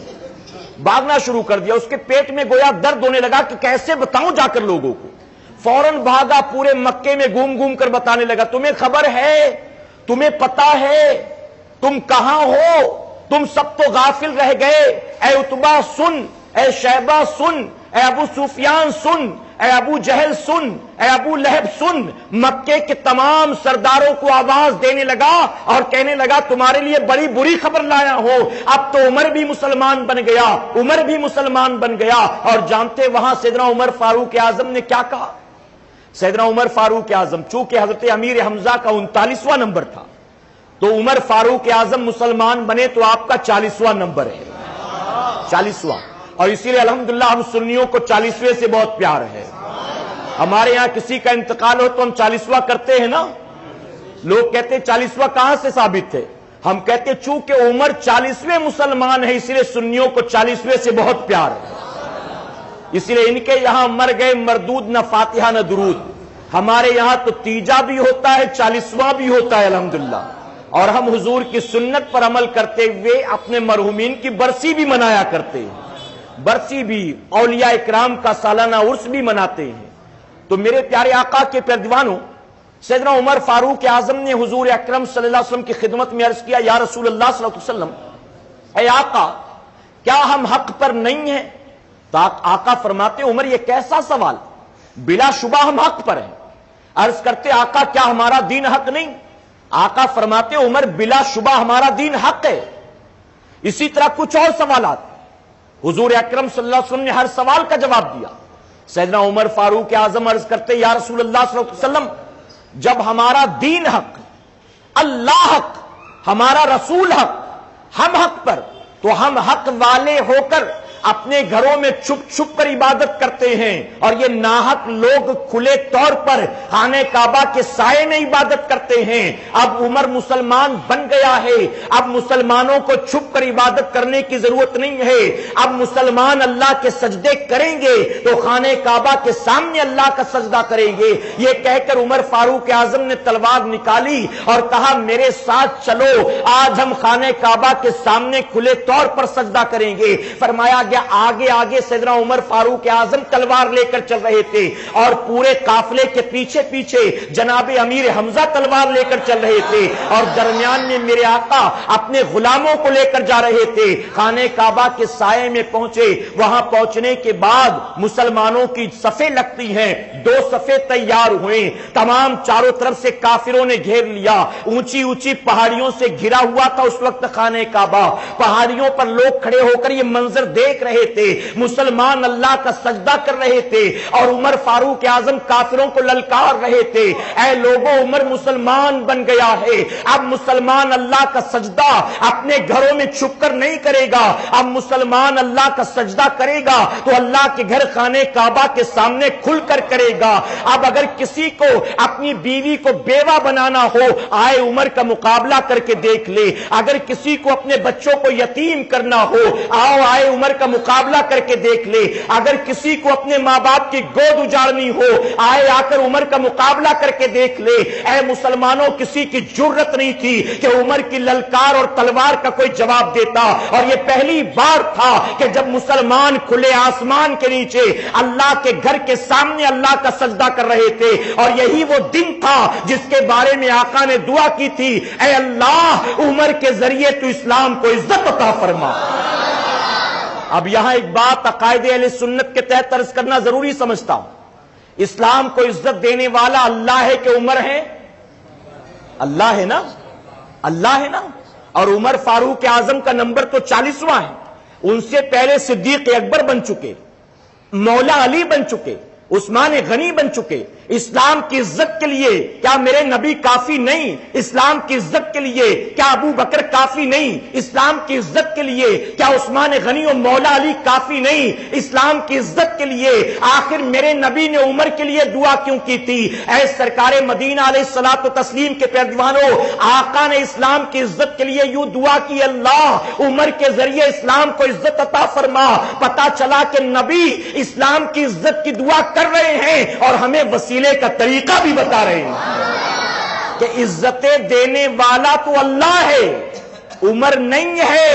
بھاگنا شروع کر دیا۔ اس کے پیٹ میں گویا درد ہونے لگا کہ کیسے بتاؤں جا کر لوگوں کو۔ فوراً بھاگا، پورے مکے میں گھوم گھوم کر بتانے لگا تمہیں خبر ہے، تمہیں پتا ہے، تم کہاں ہو، تم سب تو غافل رہ گئے۔ اے عتبہ سن، اے شیبہ سن، اے ابو سفیان سن، اے ابو جہل سن، اے ابو لہب سن۔ مکے کے تمام سرداروں کو آواز دینے لگا اور کہنے لگا تمہارے لیے بڑی بری خبر لایا ہو، اب تو عمر بھی مسلمان بن گیا، عمر بھی مسلمان بن گیا۔ اور جانتے وہاں سیدنا عمر فاروق اعظم نے کیا کہا؟ سیدنا عمر فاروق اعظم چونکہ حضرت امیر حمزہ کا 39واں نمبر تھا، تو عمر فاروق اعظم مسلمان بنے تو آپ کا 40واں نمبر ہے، 40واں۔ اور اسی لیے الحمدللہ ہم سنیوں کو 40ویں سے بہت پیار ہے۔ ہمارے یہاں کسی کا انتقال ہو تو ہم 40واں کرتے ہیں نا۔ لوگ کہتے ہیں 40واں کہاں سے ثابت ہے؟ ہم کہتے ہیں چونکہ عمر 40ویں مسلمان ہے اسی لیے سنیوں کو 40ویں سے بہت پیار ہے، اسی لیے ان کے یہاں مر گئے مردود، نہ فاتحہ نہ درود۔ ہمارے یہاں تو تیجا بھی ہوتا ہے، 40واں بھی ہوتا ہے الحمدللہ، اور ہم حضور کی سنت پر عمل کرتے ہوئے اپنے مرحومین کی برسی بھی منایا کرتے ہیں، برسی بھی، اولیاء اکرام کا سالانہ عرس بھی مناتے ہیں۔ تو میرے پیارے آقا کے پیروانوں، سیدنا عمر فاروق اعظم نے حضور اکرم صلی اللہ علیہ وسلم کی خدمت میں عرض کیا یا رسول اللہ صلی اللہ علیہ وسلم، اے آقا کیا ہم حق پر نہیں ہیں؟ تو آقا فرماتے عمر یہ کیسا سوال، بلا شبہ ہم حق پر ہیں۔ عرض کرتے آقا کیا ہمارا دین حق نہیں؟ آقا فرماتے عمر بلا شبہ ہمارا دین حق ہے۔ اسی طرح کچھ اور سوالات، حضور اکرم صلی اللہ علیہ وسلم نے ہر سوال کا جواب دیا۔ سیدنا عمر فاروق اعظم عرض کرتے یا رسول اللہ صلی اللہ علیہ وسلم جب ہمارا دین حق، اللہ حق، ہمارا رسول حق، ہم حق پر، تو ہم حق والے ہو کر اپنے گھروں میں چھپ چھپ کر عبادت کرتے ہیں، اور یہ ناحق لوگ کھلے طور پر خانہ کعبہ کے سائے میں عبادت کرتے ہیں۔ اب عمر مسلمان بن گیا ہے، اب مسلمانوں کو چھپ کر عبادت کرنے کی ضرورت نہیں ہے، اب مسلمان اللہ کے سجدے کریں گے تو خانہ کعبہ کے سامنے اللہ کا سجدہ کریں گے۔ یہ کہہ کر عمر فاروق اعظم نے تلوار نکالی اور کہا میرے ساتھ چلو، آج ہم خانہ کعبہ کے سامنے کھلے طور پر سجدہ کریں گے۔ فرمایا آگے آگے سیدنا عمر فاروق اعظم تلوار لے کر چل رہے تھے، اور پورے قافلے کے پیچھے پیچھے جناب امیر حمزہ تلوار لے کر چل رہے تھے، اور درمیان میں میرے آقا اپنے غلاموں کو لے کر جا رہے تھے۔ خانہ کعبہ کے سائے میں پہنچے، وہاں پہنچنے کے بعد مسلمانوں کی صفیں لگتی ہیں، 2 صفیں تیار ہوئے، تمام چاروں طرف سے کافروں نے گھیر لیا، اونچی اونچی پہاڑیوں سے گھرا ہوا تھا اس وقت خانہ کعبہ، پہاڑیوں پر لوگ کھڑے ہو کر یہ منظر دیکھ دیکھ رہے تھے، مسلمان اللہ کا سجدہ کر رہے تھے اور عمر فاروق اعظم کافروں کو للکار رہے تھے، اے لوگوں عمر مسلمان بن گیا ہے، اب مسلمان اللہ کا سجدہ اپنے گھروں میں چھپ کر نہیں کرے گا، اب مسلمان اللہ کا سجدہ کرے گا تو اللہ کے گھر خانے کعبہ کے سامنے کھل کر کرے گا۔ اب اگر کسی کو اپنی بیوی کو بیوہ بنانا ہو، آئے عمر کا مقابلہ کر کے دیکھ لے، اگر کسی کو اپنے بچوں کو یتیم کرنا ہو، آؤ آئے عمر کا مقابلہ کر کے دیکھ لے، اگر کسی کو اپنے ماں باپ کی گود اجاڑنی ہو، آئے آ کر عمر کا مقابلہ کر کے دیکھ لے۔ اے مسلمانوں، کسی کی جرت نہیں تھی کہ عمر کی للکار اور تلوار کا کوئی جواب دیتا، اور یہ پہلی بار تھا کہ جب مسلمان کھلے آسمان کے نیچے اللہ کے گھر کے سامنے اللہ کا سجدہ کر رہے تھے، اور یہی وہ دن تھا جس کے بارے میں آقا نے دعا کی تھی، اے اللہ عمر کے ذریعے تو اسلام کو عزت عطا فرما۔ اب یہاں ایک بات عقائد اہل سنت کے تحت عرض کرنا ضروری سمجھتا ہوں، اسلام کو عزت دینے والا اللہ ہے کہ عمر ہے؟ اللہ ہے نا، اللہ ہے نا، اور عمر فاروق اعظم کا نمبر تو 40واں ہے، ان سے پہلے صدیق اکبر بن چکے، مولا علی بن چکے، عثمان غنی بن چکے۔ اسلام کی عزت کے لیے کیا میرے نبی کافی نہیں؟ اسلام کی عزت کے لیے کیا ابو بکر کافی نہیں؟ اسلام کی عزت کے لیے کیا عثمان غنی اور مولا علی کافی نہیں؟ اسلام کی عزت کے لیے آخر میرے نبی نے عمر کے لیے دعا کیوں کی تھی؟ اے سرکار مدینہ علیہ الصلوۃ والتسلیم کے پیروانوں، آقا نے اسلام کی عزت کے لیے یوں دعا کی، اللہ عمر کے ذریعے اسلام کو عزت عطا فرما۔ پتا چلا کہ نبی اسلام کی عزت کی دعا کر رہے ہیں اور ہمیں وسیلے کا طریقہ بھی بتا رہے ہیں کہ عزتیں دینے والا تو اللہ ہے، عمر نہیں ہے،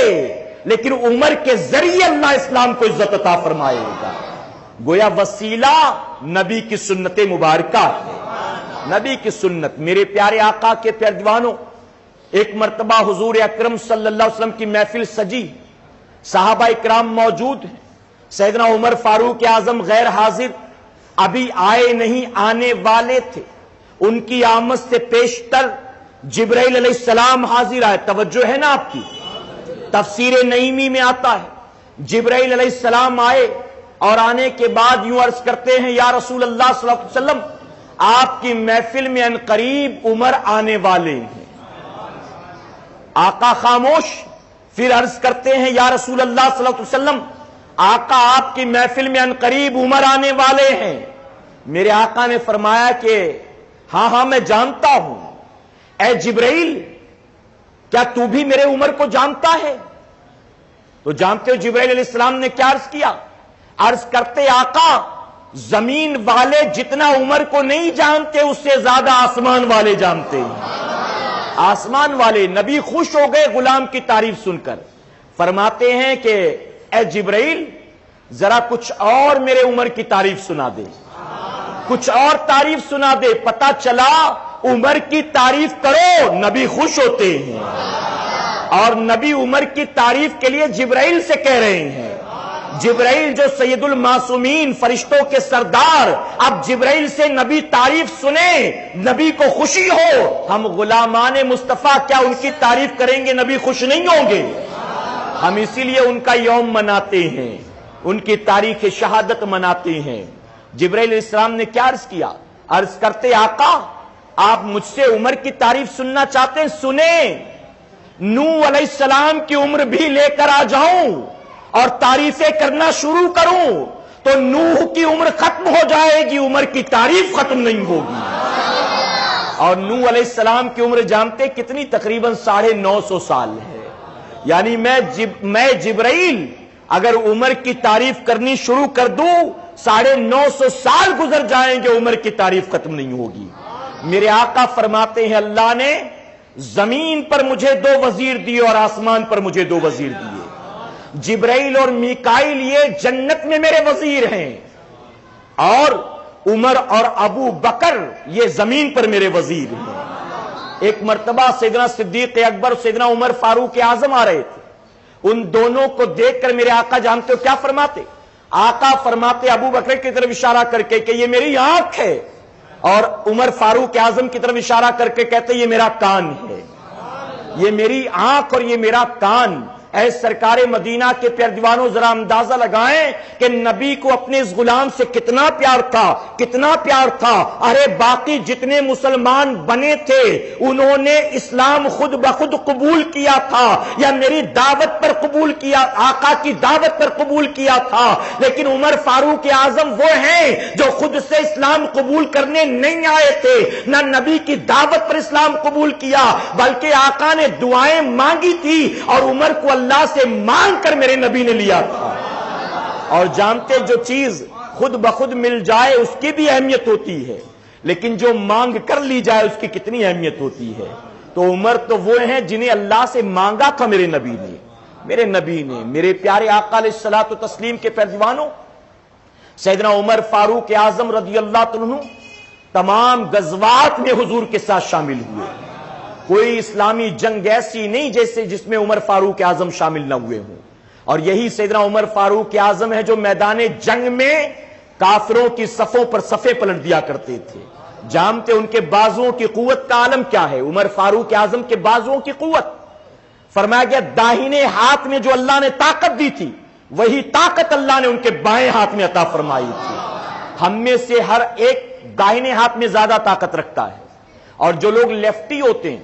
لیکن عمر کے ذریعے اللہ اسلام کو عزت عطا فرمائے گا۔ گویا وسیلہ نبی کی سنت مبارکہ ہے، نبی کی سنت۔ میرے پیارے آقا کے پیروانوں، ایک مرتبہ حضور اکرم صلی اللہ علیہ وسلم کی محفل سجی، صحابہ اکرام موجود ہیں، سیدنا عمر فاروق اعظم غیر حاضر، ابھی آئے نہیں، آنے والے تھے، ان کی آمد سے پیشتر جبرائیل علیہ السلام حاضر آئے۔ توجہ ہے نا آپ کی؟ تفسیر نعیمی میں آتا ہے جبرائیل علیہ السلام آئے اور آنے کے بعد یوں عرض کرتے ہیں، یا رسول اللہ صلی اللہ علیہ وسلم آپ کی محفل میں عنقریب عمر آنے والے ہیں۔ آقا خاموش، پھر عرض کرتے ہیں، یا رسول اللہ صلی اللہ علیہ وسلم آقا آپ کی محفل میں عنقریب عمر آنے والے ہیں۔ میرے آقا نے فرمایا کہ ہاں ہاں میں جانتا ہوں۔ اے جبرائیل، کیا تو بھی میرے عمر کو جانتا ہے؟ تو جانتے ہو جبرائیل علیہ السلام نے کیا عرض کیا؟ عرض کرتے، آقا زمین والے جتنا عمر کو نہیں جانتے اس سے زیادہ آسمان والے جانتے ہیں۔ آسمان والے۔ نبی خوش ہو گئے غلام کی تعریف سن کر، فرماتے ہیں کہ اے جبرائیل ذرا کچھ اور میرے عمر کی تعریف سنا دے، کچھ اور تعریف سنا دے۔ پتا چلا عمر کی تعریف کرو نبی خوش ہوتے ہیں، اور نبی عمر کی تعریف کے لیے جبرائیل سے کہہ رہے ہیں۔ جبرائیل جو سید المعصومین فرشتوں کے سردار، اب جبرائیل سے نبی تعریف سنیں، نبی کو خوشی ہو۔ ہم غلامان مصطفیٰ کیا ان کی تعریف کریں گے نبی خوش نہیں ہوں گے؟ ہم اسی لیے ان کا یوم مناتے ہیں، ان کی تاریخ شہادت مناتے ہیں۔ جبرائیل علیہ السلام نے کیا عرض کیا؟ عرض کرتے، آقا آپ مجھ سے عمر کی تعریف سننا چاہتے ہیں، سنیں۔ نوح علیہ السلام کی عمر بھی لے کر آ جاؤں اور تعریفیں کرنا شروع کروں تو نوح کی عمر ختم ہو جائے گی، عمر کی تعریف ختم نہیں ہوگی۔ اور نوح علیہ السلام کی عمر جانتے کتنی؟ تقریباً 950 سال ہے۔ یعنی میں جبرائیل اگر عمر کی تعریف کرنی شروع کر دوں 950 سال گزر جائیں گے، عمر کی تعریف ختم نہیں ہوگی۔ میرے آقا فرماتے ہیں، اللہ نے زمین پر مجھے 2 وزیر دیے اور آسمان پر مجھے 2 وزیر دیے۔ جبرائیل اور میکائیل یہ جنت میں میرے وزیر ہیں، اور عمر اور ابو بکر یہ زمین پر میرے وزیر ہیں۔ ایک مرتبہ سیدنا صدیق اکبر سیدنا عمر فاروق اعظم آ رہے تھے، ان دونوں کو دیکھ کر میرے آقا جانتے ہو کیا فرماتے؟ آقا فرماتے ابو بکر کی طرف اشارہ کر کے کہ یہ میری آنکھ ہے، اور عمر فاروق اعظم کی طرف اشارہ کر کے کہتے یہ میرا کان ہے، یہ میری آنکھ اور یہ میرا کان۔ اے سرکار مدینہ کے پیارے دیوانوں ذرا اندازہ لگائیں کہ نبی کو اپنے اس غلام سے کتنا پیار تھا، کتنا پیار تھا۔ ارے باقی جتنے مسلمان بنے تھے انہوں نے اسلام خود بخود قبول کیا تھا یا میری دعوت پر قبول کیا، آقا کی دعوت پر قبول کیا تھا، لیکن عمر فاروق اعظم وہ ہیں جو خود سے اسلام قبول کرنے نہیں آئے تھے، نہ نبی کی دعوت پر اسلام قبول کیا بلکہ آقا نے دعائیں مانگی تھی اور عمر کو اللہ سے مانگ کر میرے نبی نے لیا تھا۔ اور جانتے جو چیز خود بخود مل جائے اس کی بھی اہمیت ہوتی ہے، لیکن جو مانگ کر لی جائے اس کی کتنی اہمیت ہوتی ہے۔ تو عمر تو وہ ہیں جنہیں اللہ سے مانگا تھا میرے نبی نے، میرے پیارے آقا علیہ الصلوۃ والتسلیم کے پیارے دیوانوں، سیدنا عمر فاروق اعظم رضی اللہ عنہ تمام غزوات میں حضور کے ساتھ شامل ہوئے۔ کوئی اسلامی جنگ ایسی نہیں جس میں عمر فاروق اعظم شامل نہ ہوئے ہوں، اور یہی سیدنا عمر فاروق اعظم ہے جو میدان جنگ میں کافروں کی صفوں پر صفے پلٹ دیا کرتے تھے۔ جانتے ان کے بازوؤں کی قوت کا عالم کیا ہے؟ عمر فاروق اعظم کے بازوؤں کی قوت، فرمایا گیا داہنے ہاتھ میں جو اللہ نے طاقت دی تھی وہی طاقت اللہ نے ان کے بائیں ہاتھ میں عطا فرمائی تھی۔ ہم میں سے ہر ایک داہنے ہاتھ میں زیادہ طاقت رکھتا ہے، اور جو لوگ لیفٹی ہوتے ہیں،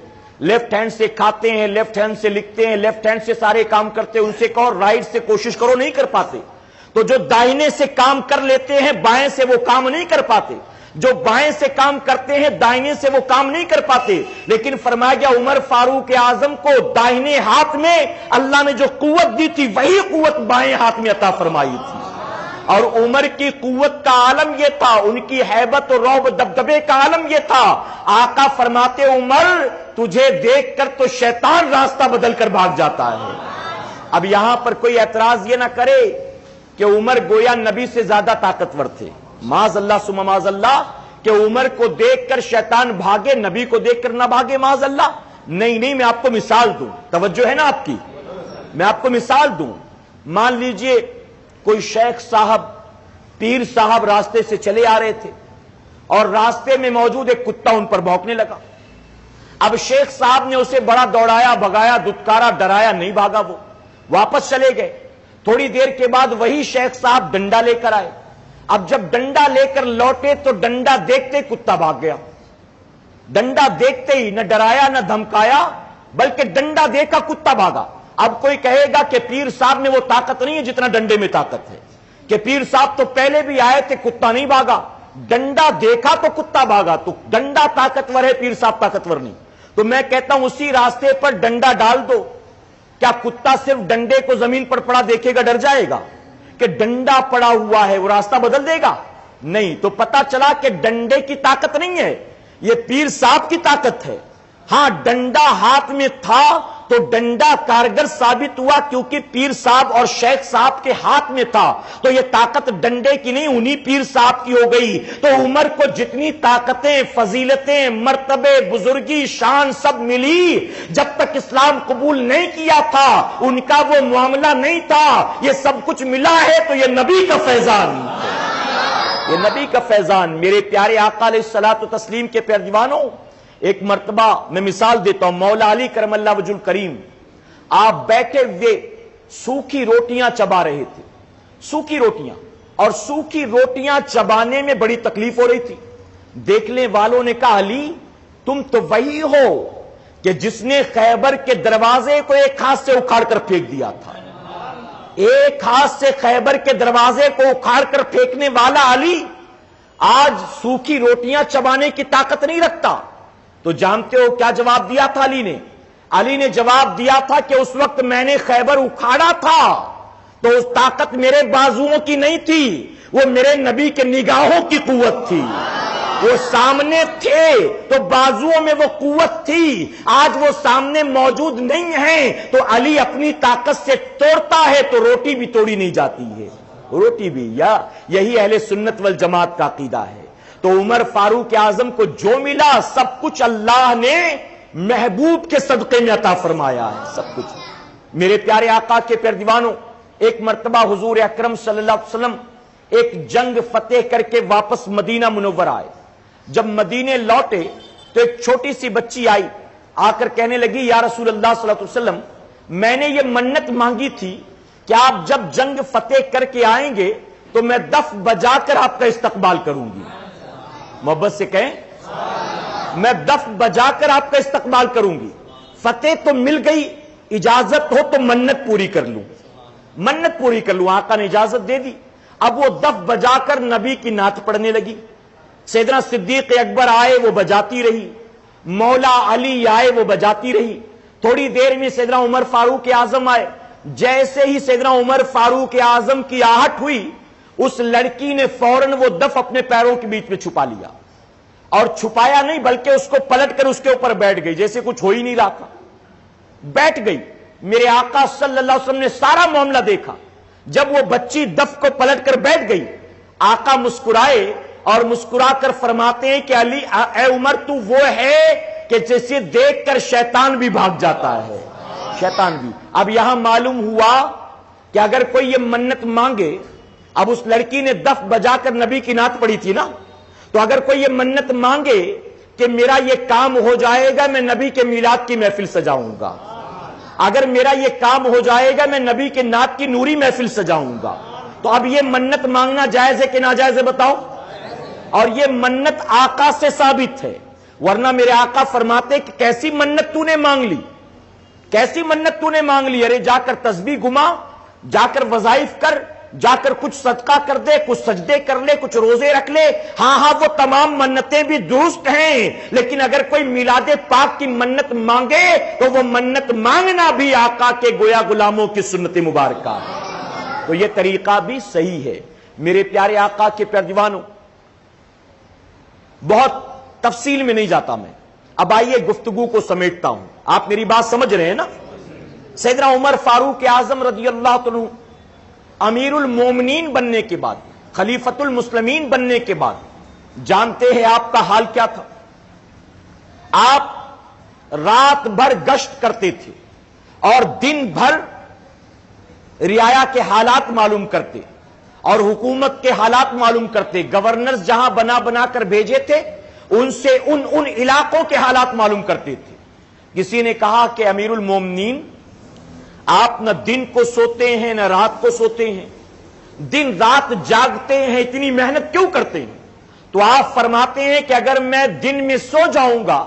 لیفٹ ہینڈ سے کھاتے ہیں، لیفٹ ہینڈ سے لکھتے ہیں، لیفٹ ہینڈ سے سارے کام کرتے ہیں، ان سے کہو رائٹ سے کوشش کرو، نہیں کر پاتے۔ تو جو دائنے سے کام کر لیتے ہیں بائیں سے وہ کام نہیں کر پاتے، جو بائیں سے کام کرتے ہیں دائنے سے وہ کام نہیں کر پاتے۔ لیکن فرمایا گیا عمر فاروق اعظم کو دائنے ہاتھ میں اللہ نے جو قوت دی تھی وہی قوت بائیں ہاتھ میں عطا فرمائی تھی، اور عمر کی قوت کا عالم یہ تھا، ان کی ہیبت و رعب دبدبے کا عالم یہ تھا۔ آقا فرماتے عمر تجھے دیکھ کر تو شیطان راستہ بدل کر بھاگ جاتا ہے۔ اب یہاں پر کوئی اعتراض یہ نہ کرے کہ عمر گویا نبی سے زیادہ طاقتور تھے، معاذ اللہ ثم معاذ اللہ، کہ عمر کو دیکھ کر شیطان بھاگے نبی کو دیکھ کر نہ بھاگے، معاذ اللہ۔ نہیں، میں آپ کو مثال دوں، توجہ ہے نا آپ کی، میں آپ کو مثال دوں۔ مان لیجئے کوئی شیخ صاحب، پیر صاحب راستے سے چلے آ رہے تھے اور راستے میں موجود ایک کتا ان پر بھونکنے لگا۔ اب شیخ صاحب نے اسے بڑا دوڑایا، بھگایا، دھتکارا، ڈرایا، نہیں بھاگا، وہ واپس چلے گئے۔ تھوڑی دیر کے بعد وہی شیخ صاحب ڈنڈا لے کر آئے۔ اب جب ڈنڈا لے کر لوٹے تو ڈنڈا دیکھتے ہی کتا بھاگ گیا، ڈنڈا دیکھتے ہی نہ ڈرایا نہ دھمکایا بلکہ ڈنڈا دیکھا کتا بھاگا۔ اب کوئی کہے گا کہ پیر صاحب میں وہ طاقت نہیں ہے جتنا ڈنڈے میں طاقت ہے، کہ پیر صاحب تو پہلے بھی آئے تھے کتا نہیں بھاگا، ڈنڈا دیکھا تو کتا بھاگا، تو ڈنڈا طاقتور ہے پیر صاحب طاقتور نہیں۔ تو میں کہتا ہوں اسی راستے پر ڈنڈا ڈال دو، کیا کتا صرف ڈنڈے کو زمین پر پڑا دیکھے گا ڈر جائے گا؟ کہ ڈنڈا پڑا ہوا ہے وہ راستہ بدل دے گا؟ نہیں۔ تو پتا چلا کہ ڈنڈے کی طاقت نہیں ہے، یہ پیر صاحب کی طاقت ہے۔ ہاں ڈنڈا ہاتھ میں تھا تو ڈنڈا کارگر ثابت ہوا کیونکہ پیر صاحب اور شیخ صاحب کے ہاتھ میں تھا، تو یہ طاقت ڈنڈے کی نہیں انہی پیر صاحب کی ہو گئی۔ تو عمر کو جتنی طاقتیں، فضیلتیں، مرتبے، بزرگی، شان سب ملی، جب تک اسلام قبول نہیں کیا تھا ان کا وہ معاملہ نہیں تھا۔ یہ سب کچھ ملا ہے تو یہ نبی کا فیضان ہے، یہ نبی کا فیضان۔ میرے پیارے آقا علیہ الصلوۃ والتسلیم کے پیارے دیوانوں، ایک مرتبہ میں مثال دیتا ہوں، مولا علی کرم اللہ وجہ الکریم آپ بیٹھے ہوئے سوکھی روٹیاں چبا رہے تھے، سوکھی روٹیاں، اور سوکھی روٹیاں چبانے میں بڑی تکلیف ہو رہی تھی۔ دیکھنے والوں نے کہا علی تم تو وہی ہو کہ جس نے خیبر کے دروازے کو ایک ہاتھ سے اکھاڑ کر پھینک دیا تھا، ایک ہاتھ سے خیبر کے دروازے کو اکھاڑ کر پھینکنے والا علی آج سوکھی روٹیاں چبانے کی طاقت نہیں رکھتا۔ تو جانتے ہو کیا جواب دیا تھا علی نے جواب دیا تھا کہ اس وقت میں نے خیبر اکھاڑا تھا تو اس طاقت میرے بازوؤں کی نہیں تھی، وہ میرے نبی کے نگاہوں کی قوت تھی۔ وہ سامنے تھے تو بازوؤں میں وہ قوت تھی، آج وہ سامنے موجود نہیں ہیں تو علی اپنی طاقت سے توڑتا ہے تو روٹی بھی توڑی نہیں جاتی ہے، روٹی بھی۔ یا یہی اہل سنت والجماعت کا عقیدہ ہے۔ تو عمر فاروق اعظم کو جو ملا سب کچھ اللہ نے محبوب کے صدقے میں عطا فرمایا ہے، سب کچھ۔ میرے پیارے آقا کے پیارے دیوانوں، ایک مرتبہ حضور اکرم صلی اللہ علیہ وسلم ایک جنگ فتح کر کے واپس مدینہ منور آئے۔ جب مدینے لوٹے تو ایک چھوٹی سی بچی آئی، آ کر کہنے لگی یا رسول اللہ صلی اللہ علیہ وسلم میں نے یہ منت مانگی تھی کہ آپ جب جنگ فتح کر کے آئیں گے تو میں دف بجا کر آپ کا استقبال کروں گی. محبت سے کہیں, میں دف بجا کر آپ کا استقبال کروں گی. فتح تو مل گئی, اجازت ہو تو منت پوری کر لوں, منت پوری کر لوں. آقا نے اجازت دے دی. اب وہ دف بجا کر نبی کی نعت پڑھنے لگی. سیدنا صدیق اکبر آئے, وہ بجاتی رہی. مولا علی آئے, وہ بجاتی رہی. تھوڑی دیر میں سیدنا عمر فاروق اعظم آئے. جیسے ہی سیدنا عمر فاروق اعظم کی آہٹ ہوئی, اس لڑکی نے فوراً وہ دف اپنے پیروں کے بیچ میں چھپا لیا, اور چھپایا نہیں بلکہ اس کو پلٹ کر اس کے اوپر بیٹھ گئی جیسے کچھ ہو ہی نہیں رہا تھا. بیٹھ گئی. میرے آقا صلی اللہ علیہ وسلم نے سارا معاملہ دیکھا. جب وہ بچی دف کو پلٹ کر بیٹھ گئی, آقا مسکرائے اور مسکرا کر فرماتے ہیں کہ علی اے عمر تو وہ ہے کہ جسے دیکھ کر شیطان بھی بھاگ جاتا ہے, شیطان بھی. اب یہاں معلوم ہوا کہ اگر کوئی یہ منت مانگے, اب اس لڑکی نے دف بجا کر نبی کی نعت پڑھی تھی نا, تو اگر کوئی یہ منت مانگے کہ میرا یہ کام ہو جائے گا میں نبی کے میلاد کی محفل سجاؤں گا, اگر میرا یہ کام ہو جائے گا میں نبی کے نعت کی نوری محفل سجاؤں گا, تو اب یہ منت مانگنا جائز ہے کہ ناجائز ہے بتاؤ؟ اور یہ منت آقا سے ثابت ہے, ورنہ میرے آقا فرماتے کہ کیسی منت تو نے مانگ لی, کیسی منت تو نے مانگ لی. ارے جا کر تسبیح گھما, جا کر وظائف کر, جا کر کچھ صدقہ کر دے, کچھ سجدے کر لے, کچھ روزے رکھ لے. ہاں وہ تمام منتیں بھی درست ہیں, لیکن اگر کوئی میلاد پاک کی منت مانگے تو وہ منت مانگنا بھی آقا کے گویا غلاموں کی سنت مبارکہ ہے. تو یہ طریقہ بھی صحیح ہے. میرے پیارے آقا کے پیارے دیوانوں, بہت تفصیل میں نہیں جاتا میں, اب آئیے گفتگو کو سمیٹتا ہوں. آپ میری بات سمجھ رہے ہیں نا؟ سیدنا عمر فاروق اعظم رضی اللہ عنہ امیر المومنین بننے کے بعد, خلیفۃ المسلمین بننے کے بعد, جانتے ہیں آپ کا حال کیا تھا؟ آپ رات بھر گشت کرتے تھے اور دن بھر رعایا کے حالات معلوم کرتے اور حکومت کے حالات معلوم کرتے. گورنرز جہاں بنا بنا کر بھیجے تھے ان سے ان علاقوں کے حالات معلوم کرتے تھے. کسی نے کہا کہ امیر المومنین آپ نہ دن کو سوتے ہیں نہ رات کو سوتے ہیں, دن رات جاگتے ہیں, اتنی محنت کیوں کرتے ہیں؟ تو آپ فرماتے ہیں کہ اگر میں دن میں سو جاؤں گا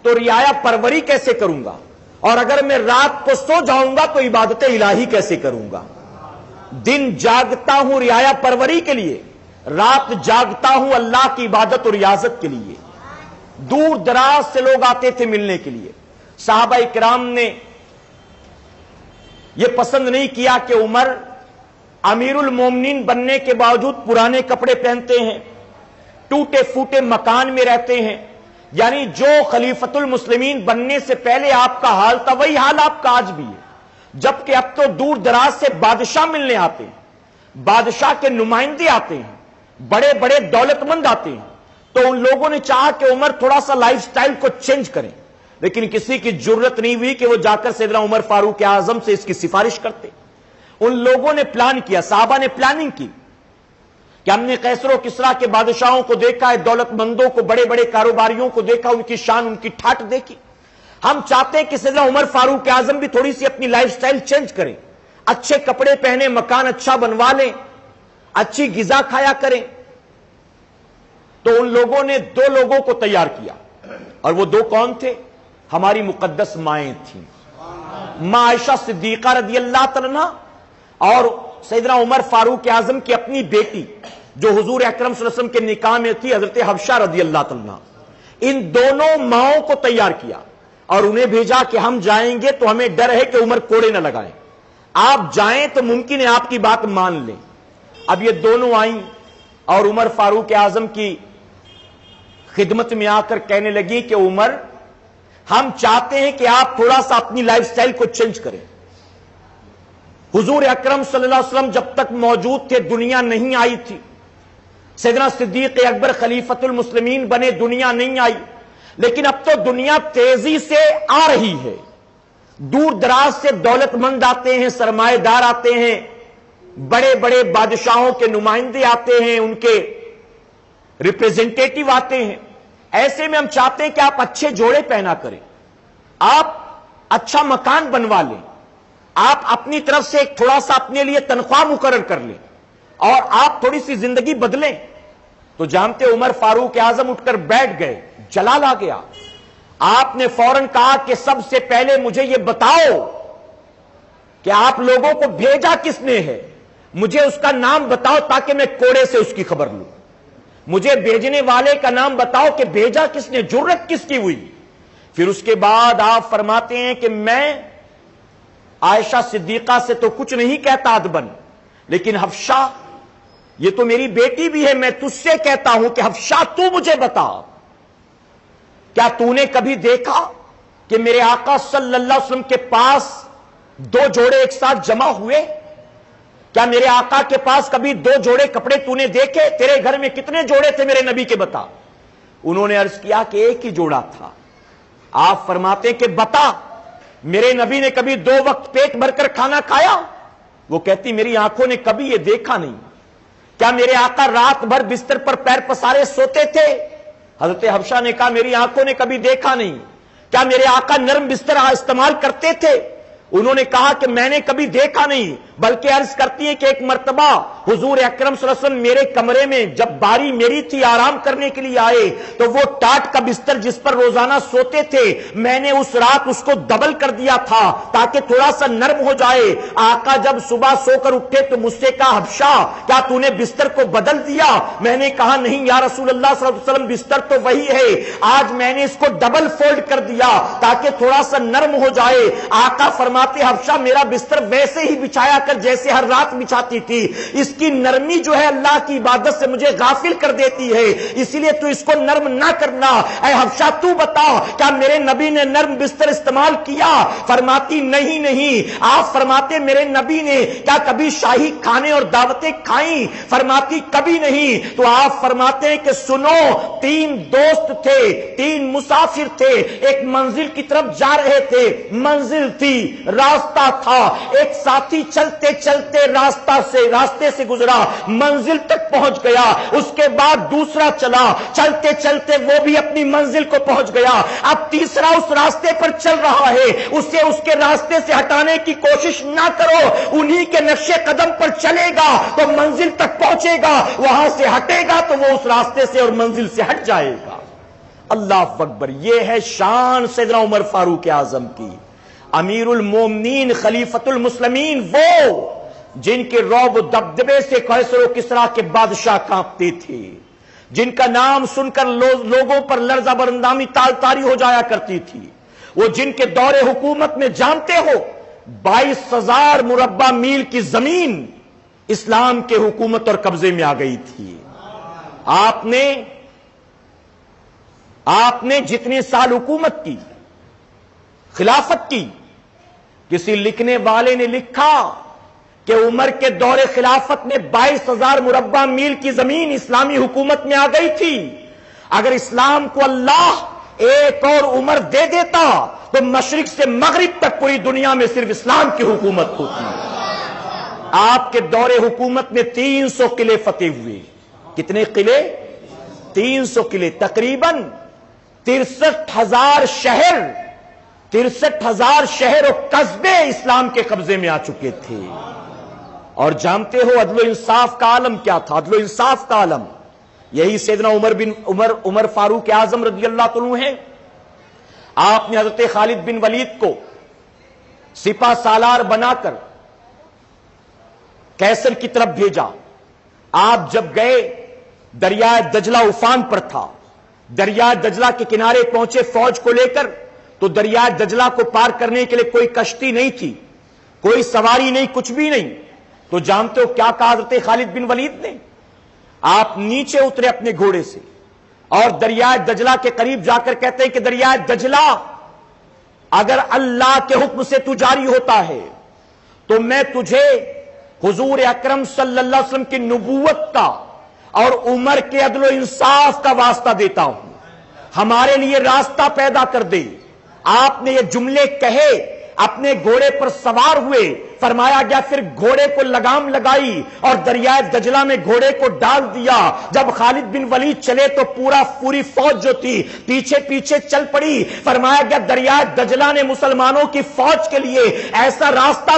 تو رعایا پروری کیسے کروں گا, اور اگر میں رات کو سو جاؤں گا تو عبادت الہی کیسے کروں گا؟ دن جاگتا ہوں رعایا پروری کے لیے, رات جاگتا ہوں اللہ کی عبادت اور ریاضت کے لیے. دور دراز سے لوگ آتے تھے ملنے کے لیے. صحابہ کرام نے یہ پسند نہیں کیا کہ عمر امیر المومنین بننے کے باوجود پرانے کپڑے پہنتے ہیں, ٹوٹے پھوٹے مکان میں رہتے ہیں. یعنی جو خلیفۃ المسلمین بننے سے پہلے آپ کا حال تھا وہی حال آپ کا آج بھی ہے. جبکہ اب تو دور دراز سے بادشاہ ملنے آتے ہیں, بادشاہ کے نمائندے آتے ہیں, بڑے بڑے دولت مند آتے ہیں. تو ان لوگوں نے چاہا کہ عمر تھوڑا سا لائف سٹائل کو چینج کریں, لیکن کسی کی جرت نہیں ہوئی کہ وہ جا کر سیدنا عمر فاروق اعظم سے اس کی سفارش کرتے. ان لوگوں نے پلان کیا, صحابہ نے پلاننگ کی کہ ہم نے قیصر و کسریٰ کے بادشاہوں کو دیکھا ہے, دولت مندوں کو, بڑے بڑے کاروباریوں کو دیکھا, ان کی شان ان کی ٹھاٹ دیکھی. ہم چاہتے ہیں کہ سیدنا عمر فاروق اعظم بھی تھوڑی سی اپنی لائف سٹائل چینج کریں, اچھے کپڑے پہنے, مکان اچھا بنوا لیں, اچھی غذا کھایا کریں. تو ان لوگوں نے دو لوگوں کو تیار کیا, اور وہ دو کون تھے؟ ہماری مقدس مائیں تھیں, ماں عائشہ صدیقہ رضی اللہ عنہا اور سیدنا عمر فاروق اعظم کی اپنی بیٹی جو حضور اکرم صلی اللہ علیہ وسلم کے نکاح میں تھی, حضرت حفصہ رضی اللہ عنہا. ان دونوں ماؤں کو تیار کیا اور انہیں بھیجا کہ ہم جائیں گے تو ہمیں ڈر ہے کہ عمر کوڑے نہ لگائیں, آپ جائیں تو ممکن ہے آپ کی بات مان لیں. اب یہ دونوں آئیں اور عمر فاروق اعظم کی خدمت میں آ کر کہنے لگی کہ عمر, ہم چاہتے ہیں کہ آپ تھوڑا سا اپنی لائف سٹائل کو چینج کریں. حضور اکرم صلی اللہ علیہ وسلم جب تک موجود تھے دنیا نہیں آئی تھی, سیدنا صدیق اکبر خلیفۃ المسلمین بنے دنیا نہیں آئی, لیکن اب تو دنیا تیزی سے آ رہی ہے. دور دراز سے دولت مند آتے ہیں, سرمایہ دار آتے ہیں, بڑے بڑے بادشاہوں کے نمائندے آتے ہیں, ان کے ریپریزنٹیٹیو آتے ہیں. ایسے میں ہم چاہتے ہیں کہ آپ اچھے جوڑے پہنا کریں, آپ اچھا مکان بنوا لیں, آپ اپنی طرف سے ایک تھوڑا سا اپنے لیے تنخواہ مقرر کر لیں اور آپ تھوڑی سی زندگی بدلیں. تو جانتے عمر فاروق اعظم اٹھ کر بیٹھ گئے, جلال آ گیا. آپ نے فوراً کہا کہ سب سے پہلے مجھے یہ بتاؤ کہ آپ لوگوں کو بھیجا کس نے ہے, مجھے اس کا نام بتاؤ تاکہ میں کوڑے سے اس کی خبر لوں. مجھے بھیجنے والے کا نام بتاؤ کہ بھیجا کس نے, جرت کس کی ہوئی. پھر اس کے بعد آپ فرماتے ہیں کہ میں عائشہ صدیقہ سے تو کچھ نہیں کہتا ادبن, لیکن حفصہ یہ تو میری بیٹی بھی ہے, میں تجھ سے کہتا ہوں کہ حفصہ تو مجھے بتا, کیا تو نے کبھی دیکھا کہ میرے آقا صلی اللہ علیہ وسلم کے پاس دو جوڑے ایک ساتھ جمع ہوئے؟ کیا میرے آقا کے پاس کبھی دو جوڑے کپڑے تو نے دیکھے؟ تیرے گھر میں کتنے جوڑے تھے میرے نبی کے, بتا. انہوں نے عرض کیا کہ ایک ہی جوڑا تھا. آپ فرماتے ہیں کہ بتا میرے نبی نے کبھی 2 وقت پیٹ بھر کر کھانا کھایا؟ وہ کہتی میری آنکھوں نے کبھی یہ دیکھا نہیں. کیا میرے آقا رات بھر بستر پر پیر پسارے سوتے تھے؟ حضرت حفصہ نے کہا میری آنکھوں نے کبھی دیکھا نہیں. کیا میرے آقا نرم بستر استعمال کرتے تھے؟ انہوں نے کہا کہ میں نے کبھی دیکھا نہیں. بلکہ عرض کرتی ہے کہ ایک مرتبہ حضور اکرم صلی اللہ علیہ وسلم میرے کمرے میں جب باری میری تھی آرام کرنے کے لیے آئے تو وہ ٹاٹ کا بستر جس پر روزانہ سوتے تھے میں نے اس رات اس کو ڈبل کر دیا تھا تاکہ تھوڑا سا نرم ہو جائے. آقا جب صبح سو کر اٹھے تو مجھ سے کہا حفصہ کیا تو نے بستر کو بدل دیا؟ میں نے کہا نہیں یا رسول اللہ صلی اللہ علیہ وسلم, بستر تو وہی ہے, آج میں نے اس کو ڈبل فولڈ کر دیا تاکہ تھوڑا سا نرم ہو جائے. آقا فرماتے حفصہ میرا بستر ویسے ہی بچھایا کر جیسے ہر رات بچھاتی تھی, اس کی نرمی جو ہے اللہ کی عبادت سے مجھے غافل کر دیتی ہے, اسی لیے تو اس کو نرم نہ کرنا. اے حفصہ تو بتا کیا میرے نبی نے نرم بستر استعمال کیا؟ فرماتی نہیں نہیں. آپ فرماتے میرے نبی نے کیا کبھی شاہی کھانے اور دعوتیں کھائیں؟ فرماتی کبھی نہیں. تو آپ فرماتے ہیں کہ سنو 3 دوست تھے, 3 مسافر تھے, ایک منزل کی طرف جا رہے تھے. منزل تھی, راستہ تھا, ایک ساتھی چلتے چلتے راستے سے گزرا, منزل تک پہنچ گیا. اس کے بعد دوسرا چلا, چلتے چلتے وہ بھی اپنی منزل کو پہنچ گیا. اب تیسرا اس راستے پر چل رہا ہے, اسے اس کے راستے سے ہٹانے کی کوشش نہ کرو, انہی کے نقش قدم پر چلے گا تو منزل تک پہنچے گا, وہاں سے ہٹے گا تو وہ اس راستے سے اور منزل سے ہٹ جائے گا. اللہ اکبر. یہ ہے شان سیدنا عمر فاروق اعظم کی, امیر المومنین خلیفۃ المسلمین, وہ جن کے رعب و دبدبے سے قیصر و کسریٰ کے بادشاہ کانپتے تھے, جن کا نام سن کر لوگوں پر لرزہ برندامی تال تاری ہو جایا کرتی تھی, وہ جن کے دور حکومت میں جانتے ہو 22,000 مربع میل کی زمین اسلام کے حکومت اور قبضے میں آ گئی تھی. آپ نے جتنے سال حکومت کی, خلافت کی, کسی لکھنے والے نے لکھا کہ عمر کے دور خلافت میں 22,000 مربع میل کی زمین اسلامی حکومت میں آ گئی تھی. اگر اسلام کو اللہ ایک اور عمر دے دیتا تو مشرق سے مغرب تک پوری دنیا میں صرف اسلام کی حکومت ہوتی. آپ کے دور حکومت میں 300 قلعے فتح ہوئے. کتنے قلعے؟ 300 قلعے. تقریباً 63,000 شہر 63,000 شہر و قصبے اسلام کے قبضے میں آ چکے تھے. اور جانتے ہو عدل و انصاف کا عالم کیا تھا؟ عدل و انصاف کا عالم یہی سیدنا عمر فاروق اعظم رضی اللہ عنہ ہیں. آپ نے حضرت خالد بن ولید کو سپہ سالار بنا کر کیسر کی طرف بھیجا. آپ جب گئے دریائے دجلہ افان پر تھا, دریائے دجلہ کے کنارے پہنچے فوج کو لے کر, تو دریائے دجلہ کو پار کرنے کے لیے کوئی کشتی نہیں تھی, کوئی سواری نہیں, کچھ بھی نہیں. تو جانتے ہو کیا کہا حضرت خالد بن ولید نے؟ آپ نیچے اترے اپنے گھوڑے سے اور دریائے دجلہ کے قریب جا کر کہتے ہیں کہ دریائے دجلہ اگر اللہ کے حکم سے تو جاری ہوتا ہے تو میں تجھے حضور اکرم صلی اللہ علیہ وسلم کی نبوت کا اور عمر کے عدل و انصاف کا واسطہ دیتا ہوں, ہمارے لیے راستہ پیدا کر دے. آپ نے یہ جملے کہے, اپنے گھوڑے پر سوار ہوئے، فرمایا گیا پھر گھوڑے کو لگام لگائی اور دریائے دجلہ میں گھوڑے کو ڈال دیا۔ جب خالد بن ولید چلے تو پوری فوج جو تھی پیچھے پیچھے چل پڑی۔ فرمایا گیا دریائے دجلہ نے مسلمانوں کی فوج کے لیے ایسا راستہ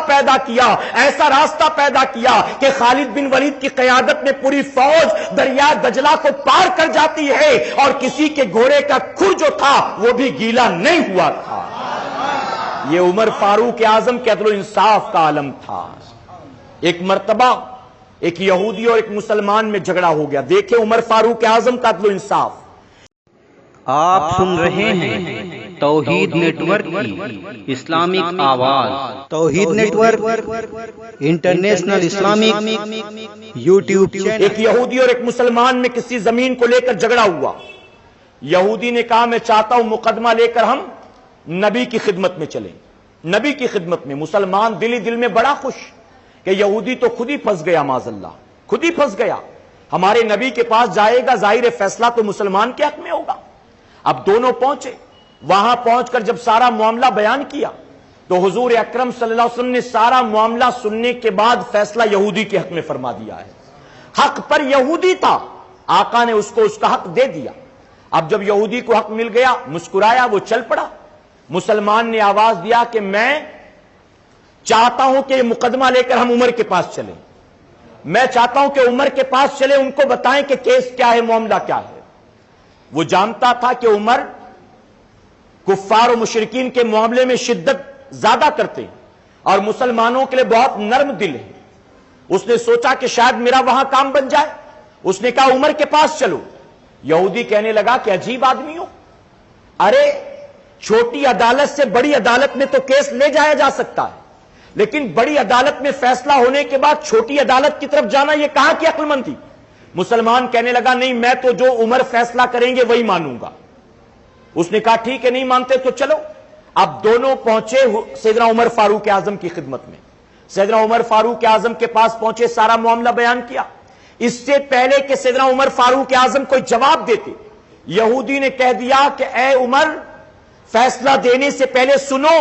پیدا کیا کہ خالد بن ولید کی قیادت میں پوری فوج دریائے دجلہ کو پار کر جاتی ہے اور کسی کے گھوڑے کا کھر جو تھا وہ بھی گیلا نہیں ہوا تھا۔ یہ عمر فاروق اعظم کے عدل و انصاف کا عالم تھا۔ ایک مرتبہ ایک یہودی اور ایک مسلمان میں جھگڑا ہو گیا۔ دیکھیں عمر فاروق اعظم کا عدل و انصاف۔ آپ سن رہے ہیں توحید نیٹ ورک کی اسلامک آواز۔ Tawheed network international Islamic YouTube channel. ایک یہودی اور ایک مسلمان میں کسی زمین کو لے کر جھگڑا ہوا۔ یہودی نے کہا میں چاہتا ہوں مقدمہ لے کر ہم نبی کی خدمت میں چلیں، نبی کی خدمت میں۔ مسلمان دل ہی دل میں بڑا خوش کہ یہودی تو خود ہی پھنس گیا، معاذ اللہ خود ہی پھنس گیا، ہمارے نبی کے پاس جائے گا، ظاہر فیصلہ تو مسلمان کے حق میں ہوگا۔ اب دونوں پہنچے، وہاں پہنچ کر جب سارا معاملہ بیان کیا تو حضور اکرم صلی اللہ علیہ وسلم نے سارا معاملہ سننے کے بعد فیصلہ یہودی کے حق میں فرما دیا ہے۔ حق پر یہودی تھا، آقا نے اس کو اس کا حق دے دیا۔ اب جب یہودی کو حق مل گیا، مسکرایا، وہ چل پڑا۔ مسلمان نے آواز دیا کہ میں چاہتا ہوں کہ یہ مقدمہ لے کر ہم عمر کے پاس چلیں، میں چاہتا ہوں کہ عمر کے پاس چلیں، ان کو بتائیں کہ کیس کیا ہے، معاملہ کیا ہے۔ وہ جانتا تھا کہ عمر کفار و مشرکین کے معاملے میں شدت زیادہ کرتے ہیں اور مسلمانوں کے لیے بہت نرم دل ہے۔ اس نے سوچا کہ شاید میرا وہاں کام بن جائے۔ اس نے کہا عمر کے پاس چلو۔ یہودی کہنے لگا کہ عجیب آدمی ہو، ارے چھوٹی عدالت سے بڑی عدالت میں تو کیس لے جایا جا سکتا ہے، لیکن بڑی عدالت میں فیصلہ ہونے کے بعد چھوٹی عدالت کی طرف جانا یہ کہاں کی عقل مند تھی؟ مسلمان کہنے لگا نہیں، میں تو جو عمر فیصلہ کریں گے وہی مانوں گا۔ اس نے کہا ٹھیک ہے، نہیں مانتے تو چلو۔ اب دونوں پہنچے سیدنا عمر فاروق اعظم کی خدمت میں۔ سیدنا عمر فاروق اعظم کے پاس پہنچے، سارا معاملہ بیان کیا۔ اس سے پہلے کہ سیدنا عمر فاروق اعظم کوئی جواب دیتے، یہودی نے کہہ دیا کہ اے عمر، فیصلہ دینے سے پہلے سنو،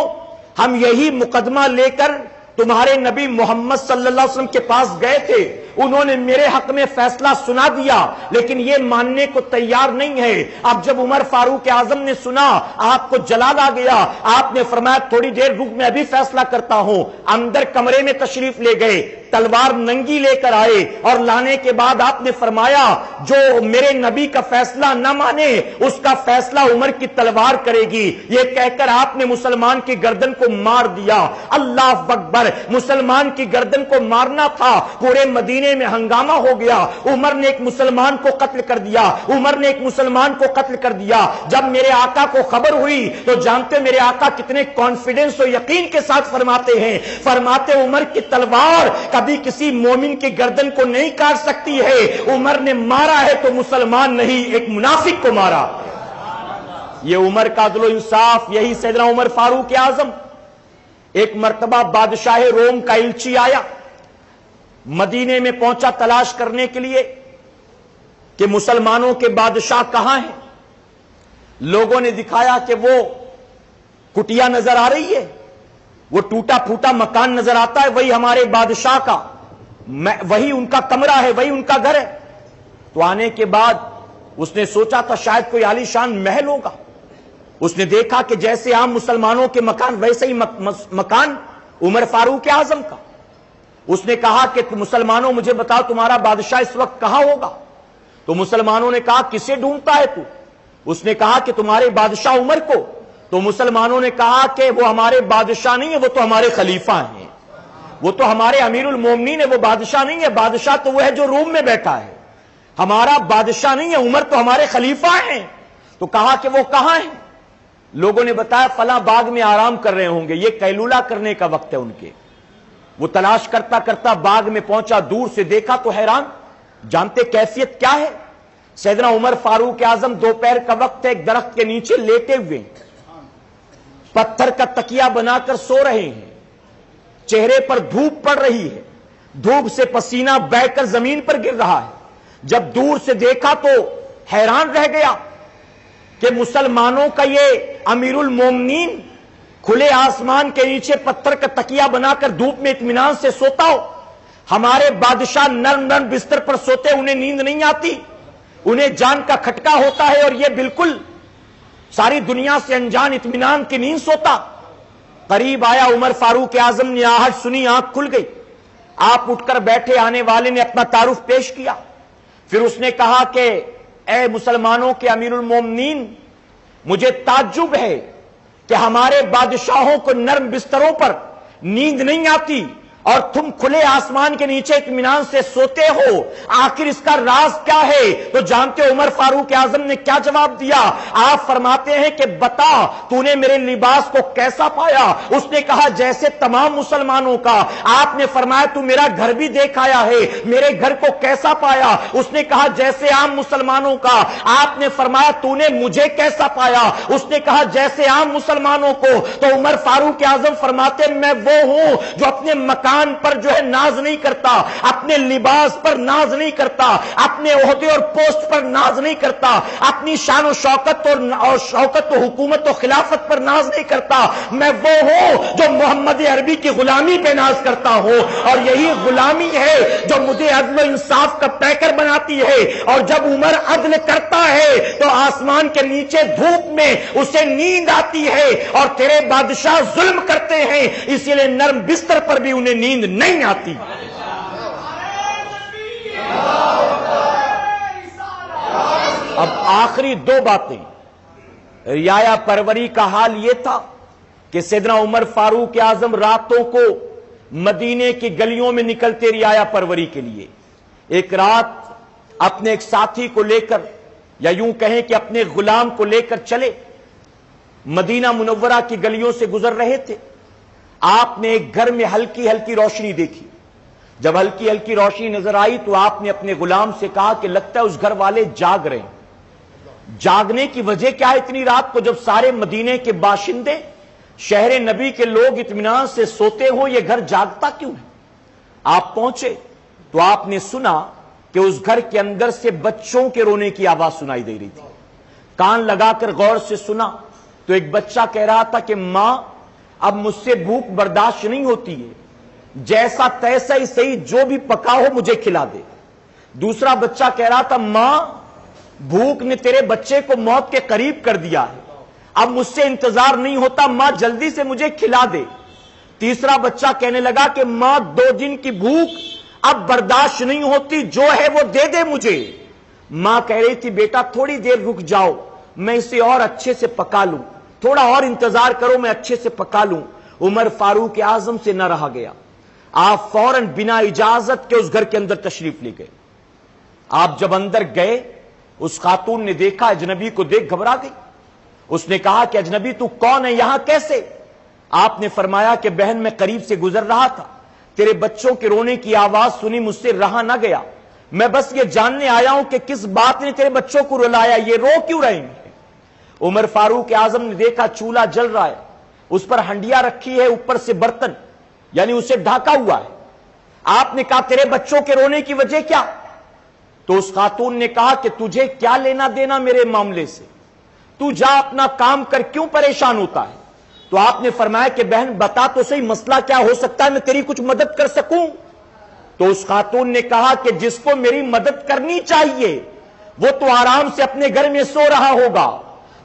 ہم یہی مقدمہ لے کر تمہارے نبی محمد صلی اللہ علیہ وسلم کے پاس گئے تھے، انہوں نے میرے حق میں فیصلہ سنا دیا لیکن یہ ماننے کو تیار نہیں ہے۔ اب جب عمر فاروق اعظم نے سنا، آپ کو جلال آ گیا، آپ نے فرمایا تھوڑی دیر رک، میں ابھی فیصلہ کرتا ہوں۔ اندر کمرے میں تشریف لے گئے، تلوار ننگی لے کر آئے اور لانے کے بعد آپ نے فرمایا جو میرے نبی کا فیصلہ نہ مانے اس کا فیصلہ عمر کی تلوار کرے گی۔ یہ کہہ کر آپ نے مسلمان کی گردن کو مار دیا۔ اللہ اکبر، مسلمان کی گردن کو مارنا تھا، پورے مدینے میں ہنگامہ ہو گیا۔ عمر نے ایک مسلمان کو قتل کر دیا، عمر نے ایک مسلمان کو قتل کر دیا۔ جب میرے آقا کو خبر ہوئی تو جانتے میرے آقا کتنے کانفیڈنس و یقین کے ساتھ فرماتے ہیں، فرماتے عمر کی تلوار کبھی کسی مومن کی گردن کو نہیں کاٹ سکتی ہے، عمر نے مارا ہے تو مسلمان نہیں، ایک منافق کو مارا۔ یہ عمر کا عدل و انصاف، یہی سیدنا عمر فاروق اعظم۔ ایک مرتبہ بادشاہ روم کا الچی آیا، مدینے میں پہنچا تلاش کرنے کے لیے کہ مسلمانوں کے بادشاہ کہاں ہیں۔ لوگوں نے دکھایا کہ وہ کٹیا نظر آ رہی ہے، وہ ٹوٹا پھوٹا مکان نظر آتا ہے، وہی ہمارے بادشاہ کا، وہی ان کا کمرہ ہے، وہی ان کا گھر ہے۔ تو آنے کے بعد اس نے سوچا تھا شاید کوئی عالی شان محل ہوگا۔ اس نے دیکھا کہ جیسے عام مسلمانوں کے مکان ویسے ہی مکان عمر فاروق اعظم کا۔ اس نے کہا کہ مسلمانوں مجھے بتاؤ تمہارا بادشاہ اس وقت کہاں ہوگا؟ تو مسلمانوں نے کہا کسے ڈھونڈتا ہے تو؟ اس نے کہا کہ تمہارے بادشاہ عمر کو۔ تو مسلمانوں نے کہا کہ وہ ہمارے بادشاہ نہیں ہے، وہ تو ہمارے خلیفہ ہیں، وہ تو ہمارے امیر المومنین ہے، وہ بادشاہ نہیں ہے، بادشاہ تو وہ ہے جو روم میں بیٹھا ہے، ہمارا بادشاہ نہیں ہے، عمر تو ہمارے خلیفہ ہیں۔ تو کہا کہ وہ کہاں ہیں؟ لوگوں نے بتایا فلاں باغ میں آرام کر رہے ہوں گے، یہ قیلولہ کرنے کا وقت ہے ان کے۔ وہ تلاش کرتا کرتا باغ میں پہنچا، دور سے دیکھا تو حیران، جانتے کیفیت کیا ہے؟ سیدنا عمر فاروق اعظم دوپہر کا وقت ہے، ایک درخت کے نیچے لیٹے ہوئے، پتھر کا تکیہ بنا کر سو رہے ہیں، چہرے پر دھوپ پڑ رہی ہے، دھوپ سے پسینہ بہہ کر زمین پر گر رہا ہے۔ جب دور سے دیکھا تو حیران رہ گیا کہ مسلمانوں کا یہ امیر المومنین کھلے آسمان کے نیچے پتھر کا تکیہ بنا کر دھوپ میں اطمینان سے سوتا ہو. ہمارے بادشاہ نرم نرم بستر پر سوتے, انہیں نیند نہیں آتی, انہیں جان کا کھٹکا ہوتا ہے, اور یہ بالکل ساری دنیا سے انجان اطمینان کی نیند سوتا. قریب آیا عمر فاروق اعظم نے, آہٹ سنی, آنکھ کھل گئی. آپ اٹھ کر بیٹھے, آنے والے نے اپنا تعارف پیش کیا. پھر اس نے کہا کہ اے مسلمانوں کے امیر المومنین, مجھے تعجب ہے کہ ہمارے بادشاہوں کو نرم بستروں پر نیند نہیں آتی اور تم کھلے آسمان کے نیچے اطمینان سے سوتے ہو, آخر اس کا راز کیا ہے؟ تو جانتے ہو عمر فاروق اعظم نے کیا جواب دیا؟ آپ فرماتے ہیں کہ بتا تو نے میرے لباس کو کیسا پایا؟ اس نے کہا جیسے تمام مسلمانوں کا. آپ نے فرمایا تو میرا گھر بھی دیکھ آیا ہے, میرے گھر کو کیسا پایا؟ اس نے کہا جیسے عام مسلمانوں کا. آپ نے فرمایا تو نے مجھے کیسا پایا؟ اس نے کہا جیسے عام مسلمانوں کو. تو عمر فاروق اعظم فرماتے میں وہ ہوں جو اپنے مکان پر جو ہے ناز نہیں کرتا, اپنے لباس پر ناز نہیں کرتا, اپنے عہدے اور پوسٹ پر ناز نہیں کرتا, اپنی شان و شوکت اور شوکت و حکومت و خلافت پر ناز نہیں کرتا. میں وہ ہوں جو محمد عربی کی غلامی پہ ناز کرتا ہوں, اور یہی غلامی ہے جو مجھے عدل و انصاف کا پیکر بناتی ہے. اور جب عمر عدل کرتا ہے تو آسمان کے نیچے دھوپ میں اسے نیند آتی ہے, اور تیرے بادشاہ ظلم کرتے ہیں, اسی لیے نرم بستر پر بھی انہیں نیند نہیں آتی. اب آخری دو باتیں. رعایا پروری کا حال یہ تھا کہ سیدنا عمر فاروق اعظم راتوں کو مدینے کی گلیوں میں نکلتے رعایا پروری کے لیے. ایک رات اپنے ایک ساتھی کو لے کر, یا یوں کہیں کہ اپنے غلام کو لے کر چلے, مدینہ منورہ کی گلیوں سے گزر رہے تھے. آپ نے ایک گھر میں ہلکی ہلکی روشنی دیکھی. جب ہلکی ہلکی روشنی نظر آئی تو آپ نے اپنے غلام سے کہا کہ لگتا ہے اس گھر والے جاگ رہے ہیں. جاگنے کی وجہ کیا ہے اتنی رات کو جب سارے مدینے کے باشندے, شہر نبی کے لوگ اطمینان سے سوتے ہو, یہ گھر جاگتا کیوں ہے؟ آپ پہنچے تو آپ نے سنا کہ اس گھر کے اندر سے بچوں کے رونے کی آواز سنائی دے رہی تھی. کان لگا کر غور سے سنا تو ایک بچہ کہہ رہا تھا کہ ماں اب مجھ سے بھوک برداشت نہیں ہوتی ہے, جیسا تیسا ہی صحیح جو بھی پکا ہو مجھے کھلا دے. دوسرا بچہ کہہ رہا تھا ماں بھوک نے تیرے بچے کو موت کے قریب کر دیا ہے, اب مجھ سے انتظار نہیں ہوتا, ماں جلدی سے مجھے کھلا دے. تیسرا بچہ کہنے لگا کہ ماں 2 دن کی بھوک اب برداشت نہیں ہوتی, جو ہے وہ دے دے مجھے. ماں کہہ رہی تھی بیٹا تھوڑی دیر رک جاؤ, میں اسے اور اچھے سے پکا لوں, تھوڑا اور انتظار کرو میں اچھے سے پکا لوں. عمر فاروق اعظم سے نہ رہا گیا. آپ فوراً بنا اجازت کے اس گھر کے اندر تشریف لے گئے. آپ جب اندر گئے اس خاتون نے دیکھا, اجنبی کو دیکھ گھبرا گئی. اس نے کہا کہ اجنبی تو کون ہے, یہاں کیسے؟ آپ نے فرمایا کہ بہن میں قریب سے گزر رہا تھا, تیرے بچوں کے رونے کی آواز سنی, مجھ سے رہا نہ گیا, میں بس یہ جاننے آیا ہوں کہ کس بات نے تیرے بچوں کو رلایا, یہ رو کیوں رہے ہیں؟ عمر فاروق اعظم نے دیکھا چولہا جل رہا ہے, اس پر ہنڈیا رکھی ہے, اوپر سے برتن, یعنی اسے ڈھاکا ہوا ہے. آپ نے کہا تیرے بچوں کے رونے کی وجہ کیا؟ تو اس خاتون نے کہا کہ تجھے کیا لینا دینا میرے معاملے سے, تو جا اپنا کام کر, کیوں پریشان ہوتا ہے؟ تو آپ نے فرمایا کہ بہن بتا تو صحیح مسئلہ کیا ہو سکتا ہے, میں تیری کچھ مدد کر سکوں. تو اس خاتون نے کہا کہ جس کو میری مدد کرنی چاہیے وہ تو آرام سے اپنے گھر میں سو رہا ہوگا,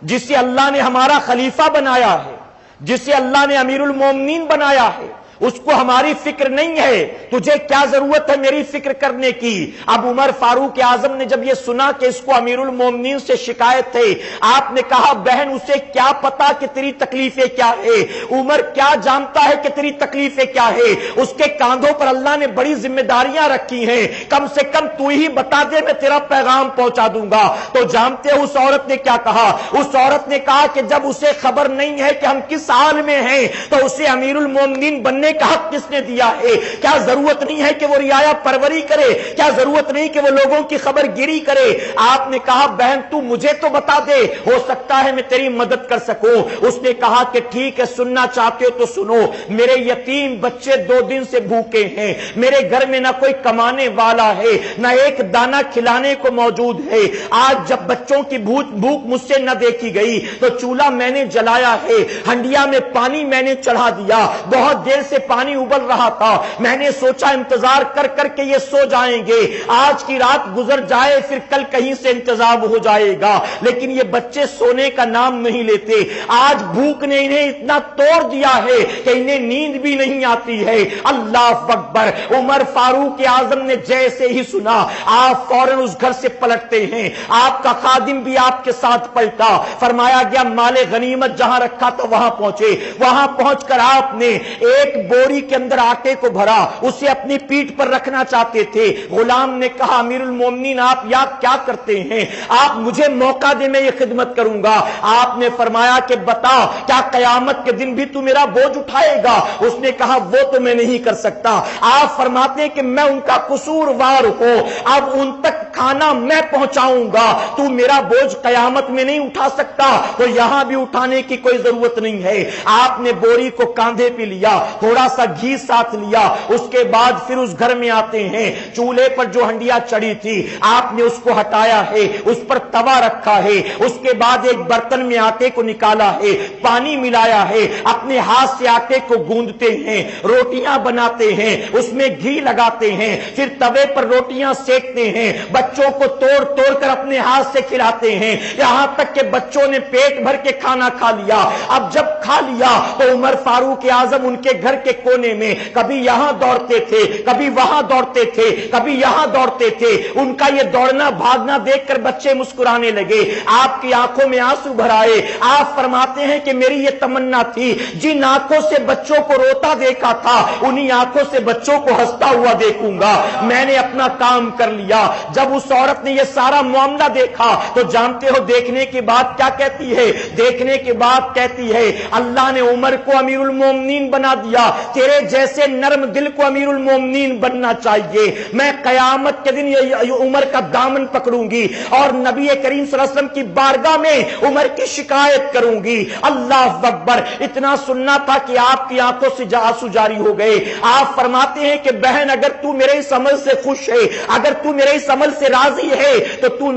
جسے اللہ نے ہمارا خلیفہ بنایا ہے, جسے اللہ نے امیر المومنین بنایا ہے, اس کو ہماری فکر نہیں ہے, تجھے کیا ضرورت ہے میری فکر کرنے کی؟ اب عمر فاروق اعظم نے جب یہ سنا کہ اس کو امیر المومنین سے شکایت ہے, آپ نے کہا بہن اسے کیا پتا کہ تیری تکلیفیں کیا ہے, عمر کیا جانتا ہے کہ تیری تکلیفیں کیا ہے, اس کے کاندھوں پر اللہ نے بڑی ذمہ داریاں رکھی ہیں, کم سے کم تو ہی بتا دے میں تیرا پیغام پہنچا دوں گا. تو جانتے ہو اس عورت نے کیا کہا؟ اس عورت نے کہا کہ جب اسے خبر نہیں ہے کہ ہم کس حال میں ہیں تو اسے امیر المومنین بننے سونے کا حق کس نے دیا ہے؟ کیا ضرورت نہیں ہے کہ وہ رعایا پروری کرے؟ کیا ضرورت نہیں کہ وہ لوگوں کی خبر گیری کرے؟ آپ نے کہا بہن تو مجھے تو بتا دے، ہو سکتا ہے میں تیری مدد کر سکوں۔ اس نے کہا کہ ٹھیک ہے، سننا چاہتے ہو تو سنو، میرے یتیم بچے 2 دن سے بھوکے ہیں، میرے گھر میں نہ کوئی کمانے والا ہے، نہ ایک دانہ کھلانے کو موجود ہے۔ آج جب بچوں کی بھوک مجھ سے نہ دیکھی گئی تو چولہا میں نے جلایا ہے، ہنڈیا میں پانی میں نے چڑھا دیا، بہت دیر سے پانی ابل رہا تھا، میں نے سوچا انتظار کر کر کے یہ سو جائیں گے، آج کی رات گزر جائے پھر کل کہیں سے انتظام ہو جائے گا، لیکن یہ بچے سونے کا نام نہیں لیتے۔ آج بھوک نے انہیں اتنا توڑ دیا ہے کہ انہیں نیند بھی نہیں آتی ہے۔ اللہ اکبر! عمر فاروق اعظم نے جیسے ہی سنا آپ فوراً اس گھر سے پلٹتے ہیں، آپ کا خادم بھی آپ کے ساتھ پلٹا، فرمایا گیا مال غنیمت جہاں رکھا تھا وہاں پہنچے، وہاں پہنچ کر آپ نے ایک بوری کے اندر آٹے کو بھرا، اسے اپنی پیٹھ پر رکھنا چاہتے تھے۔ غلام نے کہا امیر المومنین آپ یاد کیا کرتے ہیں؟ آپ مجھے موقع دے، میں یہ خدمت کروں گا۔ آپ نے فرمایا کہ بتا کیا قیامت کے دن بھی تو میرا بوجھ اٹھائے گا؟ اس نے کہا وہ تو میں نہیں کر سکتا۔ آپ فرماتے ہیں کہ میں ان کا قصوروار ہوں، اب ان تک کھانا میں پہنچاؤں گا، تو میرا بوجھ قیامت میں نہیں اٹھا سکتا، تو یہاں بھی اٹھانے کی کوئی ضرورت نہیں ہے۔ آپ نے بوری کو کاندھے پہ لیا، تھوڑا سا گھی ساتھ لیا، اس کے بعد پھر اس گھر میں آتے ہیں، چولہے پر جو ہنڈیا چڑھی تھی آپ نے اس کو ہٹایا ہے، اس پر توا رکھا ہے، اس کے بعد ایک برتن میں آٹے کو نکالا ہے، پانی ملایا ہے، اپنے ہاتھ سے آٹے کو گوندتے ہیں، روٹیاں بناتے ہیں، اس میں گھی لگاتے ہیں، پھر توے پر روٹیاں سیکتے ہیں، بچوں کو توڑ توڑ کر اپنے ہاتھ سے کھلاتے ہیں، یہاں تک کہ بچوں نے پیٹ بھر کے کھانا کھا لیا۔ اب جب کھا لیا تو عمر فاروق اعظم ان کے گھر کے کونے میں کبھی یہاں دوڑتے تھے، کبھی وہاں دوڑتے تھے، کبھی یہاں دوڑتے تھے۔ ان کا یہ دوڑنا بھاگنا دیکھ کر بچے مسکرانے لگے، آپ کی آنکھوں میں آنسو بھر آئے۔ آپ فرماتے ہیں کہ میری یہ تمنا تھی جن آنکھوں سے بچوں کو روتا دیکھا تھا انہی آنکھوں سے بچوں کو ہنستا ہوا دیکھوں گا، میں نے اپنا کام کر لیا۔ جب اس عورت نے یہ سارا معاملہ دیکھا تو جانتے ہو دیکھنے کے بعد کیا کہتی ہے؟ دیکھنے کے بعد کہتی ہے اللہ نے عمر کو امیر المومنین بنا دیا، تیرے جیسے نرم دل کو امیر المومنین بننا چاہیے۔ میں قیامت کے دن عمر کا دامن پکڑوں گی اور نبی کریم صلی اللہ علیہ وسلم کی بارگاہ میں عمر کی شکایت کروں گی۔ اللہ اکبر! اتنا سننا تھا کہ آپ کی آنکھوں سے آنسو جاری ہو گئے۔ آپ فرماتے ہیں کہ بہن اگر تو میرے اس عمل سے خوش ہے، اگر تو میرے اس عمل سے راضی ہے تو تو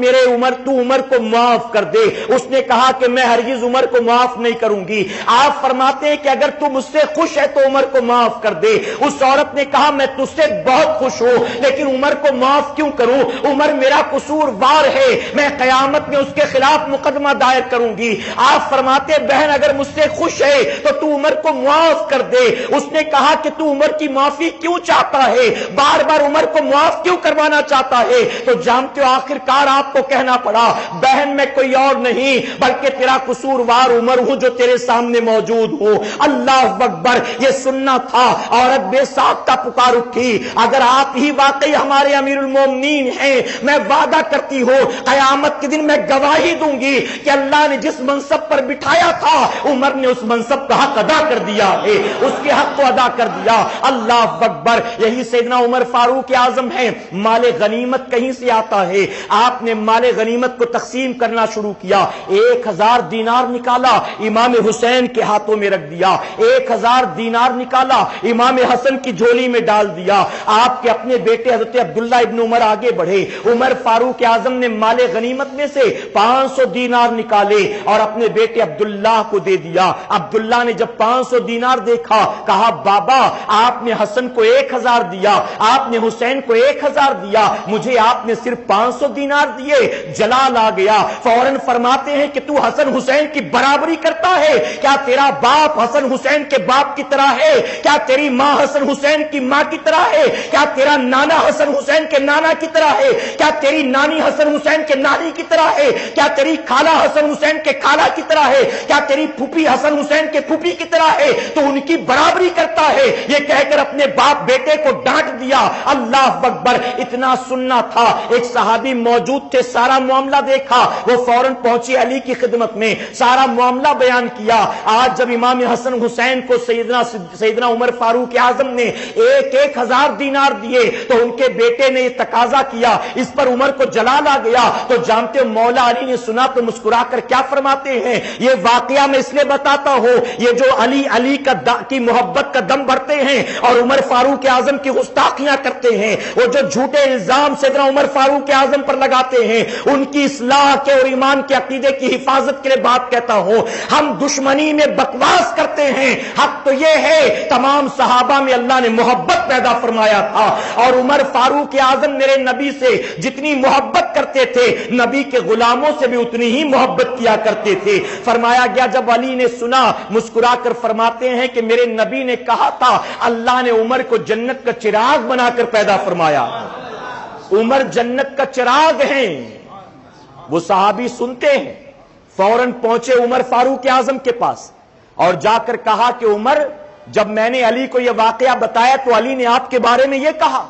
عمر کو معاف کر دے۔ اس نے کہا کہ میں ہرگز عمر کو معاف نہیں کروں گی۔ آپ فرماتے ہیں کہ اگر تو مجھ سے خوش ہے تو عمر کو معاف کر دے۔ اس عورت نے کہا میں تجھ سے بہت خوش ہوں لیکن عمر کو معاف کیوں کروں؟ عمر میرا قصوروار ہے، میں قیامت میں اس کے خلاف مقدمہ دائر کروں گی۔ آپ فرماتے بہن اگر مجھ سے خوش ہے تو عمر کو معاف کر دے۔ اس نے کہا کہ تو عمر کی معافی کیوں چاہتا ہے، بار بار عمر کو معاف کیوں کروانا چاہتا ہے؟ تو جانتے ہو آخر کار آپ کو کہنا پڑا بہن میں کوئی اور نہیں بلکہ تیرا قصوروار عمر ہوں جو تیرے سامنے موجود ہوں۔ اللہ اکبر! یہ سننا تھا۔ عورت بے ساختہ پکار اٹھی اگر آپ ہی واقعی ہمارے امیر المومنین ہیں، میں وعدہ کرتی ہوں قیامت کے دن میں گواہی دوں گی کہ اللہ نے جس منصب پر بٹھایا تھا عمر نے اس منصب کا حق ادا کر دیا ہے، اس کے حق کو ادا کر دیا۔ اللہ اکبر! یہی سیدنا عمر فاروق اعظم ہیں۔ مال غنیمت کہیں سے آتا ہے، آپ نے مال غنیمت کو تقسیم کرنا شروع کیا۔ 1000 دینار نکالا، امام حسین کے ہاتھوں میں رکھ دیا۔ 1000 دینار نکالا، امام حسن کی جھولی میں ڈال دیا۔ آپ کے اپنے بیٹے حضرت عبداللہ ابن عمر آگے بڑھے، عمر فاروق اعظم نے مال غنیمت میں سے 500 دینار نکالے اور اپنے بیٹے عبداللہ کو دے دیا۔ عبداللہ نے جب 500 دینار دیکھا کہا بابا آپ نے حسن کو 1000 دیا، آپ نے حسین کو 1000 دیا، مجھے آپ نے صرف 500 دینار دیے۔ جلال آ گیا، فوراً فرماتے ہیں کہ تو حسن حسین کی برابری کرتا ہے؟ کیا تیرا باپ حسن حسین کے باپ کی طرح ہے؟ کیا تیری ماں حسن حسین کی ماں کی طرح ہے؟ کیا تیرا نانا حسن حسین کے نانا کی طرح ہے؟ کیا تیری نانی حسن حسین کے نانی کی طرح ہے؟ کیا تیری خالہ حسن حسین کے خالہ کی طرح ہے؟ کیا تیری پھوپھی حسن حسین کے پھوپھی کی طرح ہے؟ تو ان کی برابری کرتا ہے، یہ کہہ کر اپنے باپ بیٹے کو ڈانٹ دیا۔ اللہ اکبر! اتنا سننا تھا۔ ایک صحابی موجود تھے، سارا معاملہ دیکھا، وہ فوراً پہنچے علی کی خدمت میں، سارا معاملہ بیان کیا۔ آج جب امام حسن حسین کو سیدنا عمر فاروق اعظم نے 1,000 دینار دیے تو ان کے بیٹے نے یہ تقاضا کیا، اس پر عمر کو جلال آ گیا۔ تو جانتے ہو مولا علی نے سنا تو مسکرا کر کیا فرماتے ہیں؟ یہ واقعہ میں اس لیے بتاتا ہوں، یہ جو علی کی محبت کا دم بھرتے ہیں اور عمر فاروق اعظم کی گستاخیاں کرتے ہیں، وہ جو جھوٹے الزام سیدنا عمر فاروق اعظم پر لگاتے ہیں، ان کی اصلاح کے اور ایمان کے عقیدے کی حفاظت کے لیے بات کہتا ہوں۔ ہم دشمنی میں بکواس کرتے ہیں، حق تو یہ ہے تمام صحابہ میں اللہ نے محبت پیدا فرمایا تھا، اور عمر فاروق اعظم میرے نبی سے جتنی محبت کرتے تھے نبی کے غلاموں سے بھی اتنی ہی محبت کیا کرتے تھے۔ فرمایا گیا جب علی نے سنا مسکرا کر فرماتے ہیں کہ میرے نبی نے کہا تھا اللہ نے عمر کو جنت کا چراغ بنا کر پیدا فرمایا، عمر جنت کا چراغ ہیں۔ وہ صحابی سنتے ہیں، فوراً پہنچے عمر فاروق اعظم کے پاس اور جا کر کہا کہ عمر جب میں نے علی کو یہ واقعہ بتایا تو علی نے آپ کے بارے میں یہ کہا۔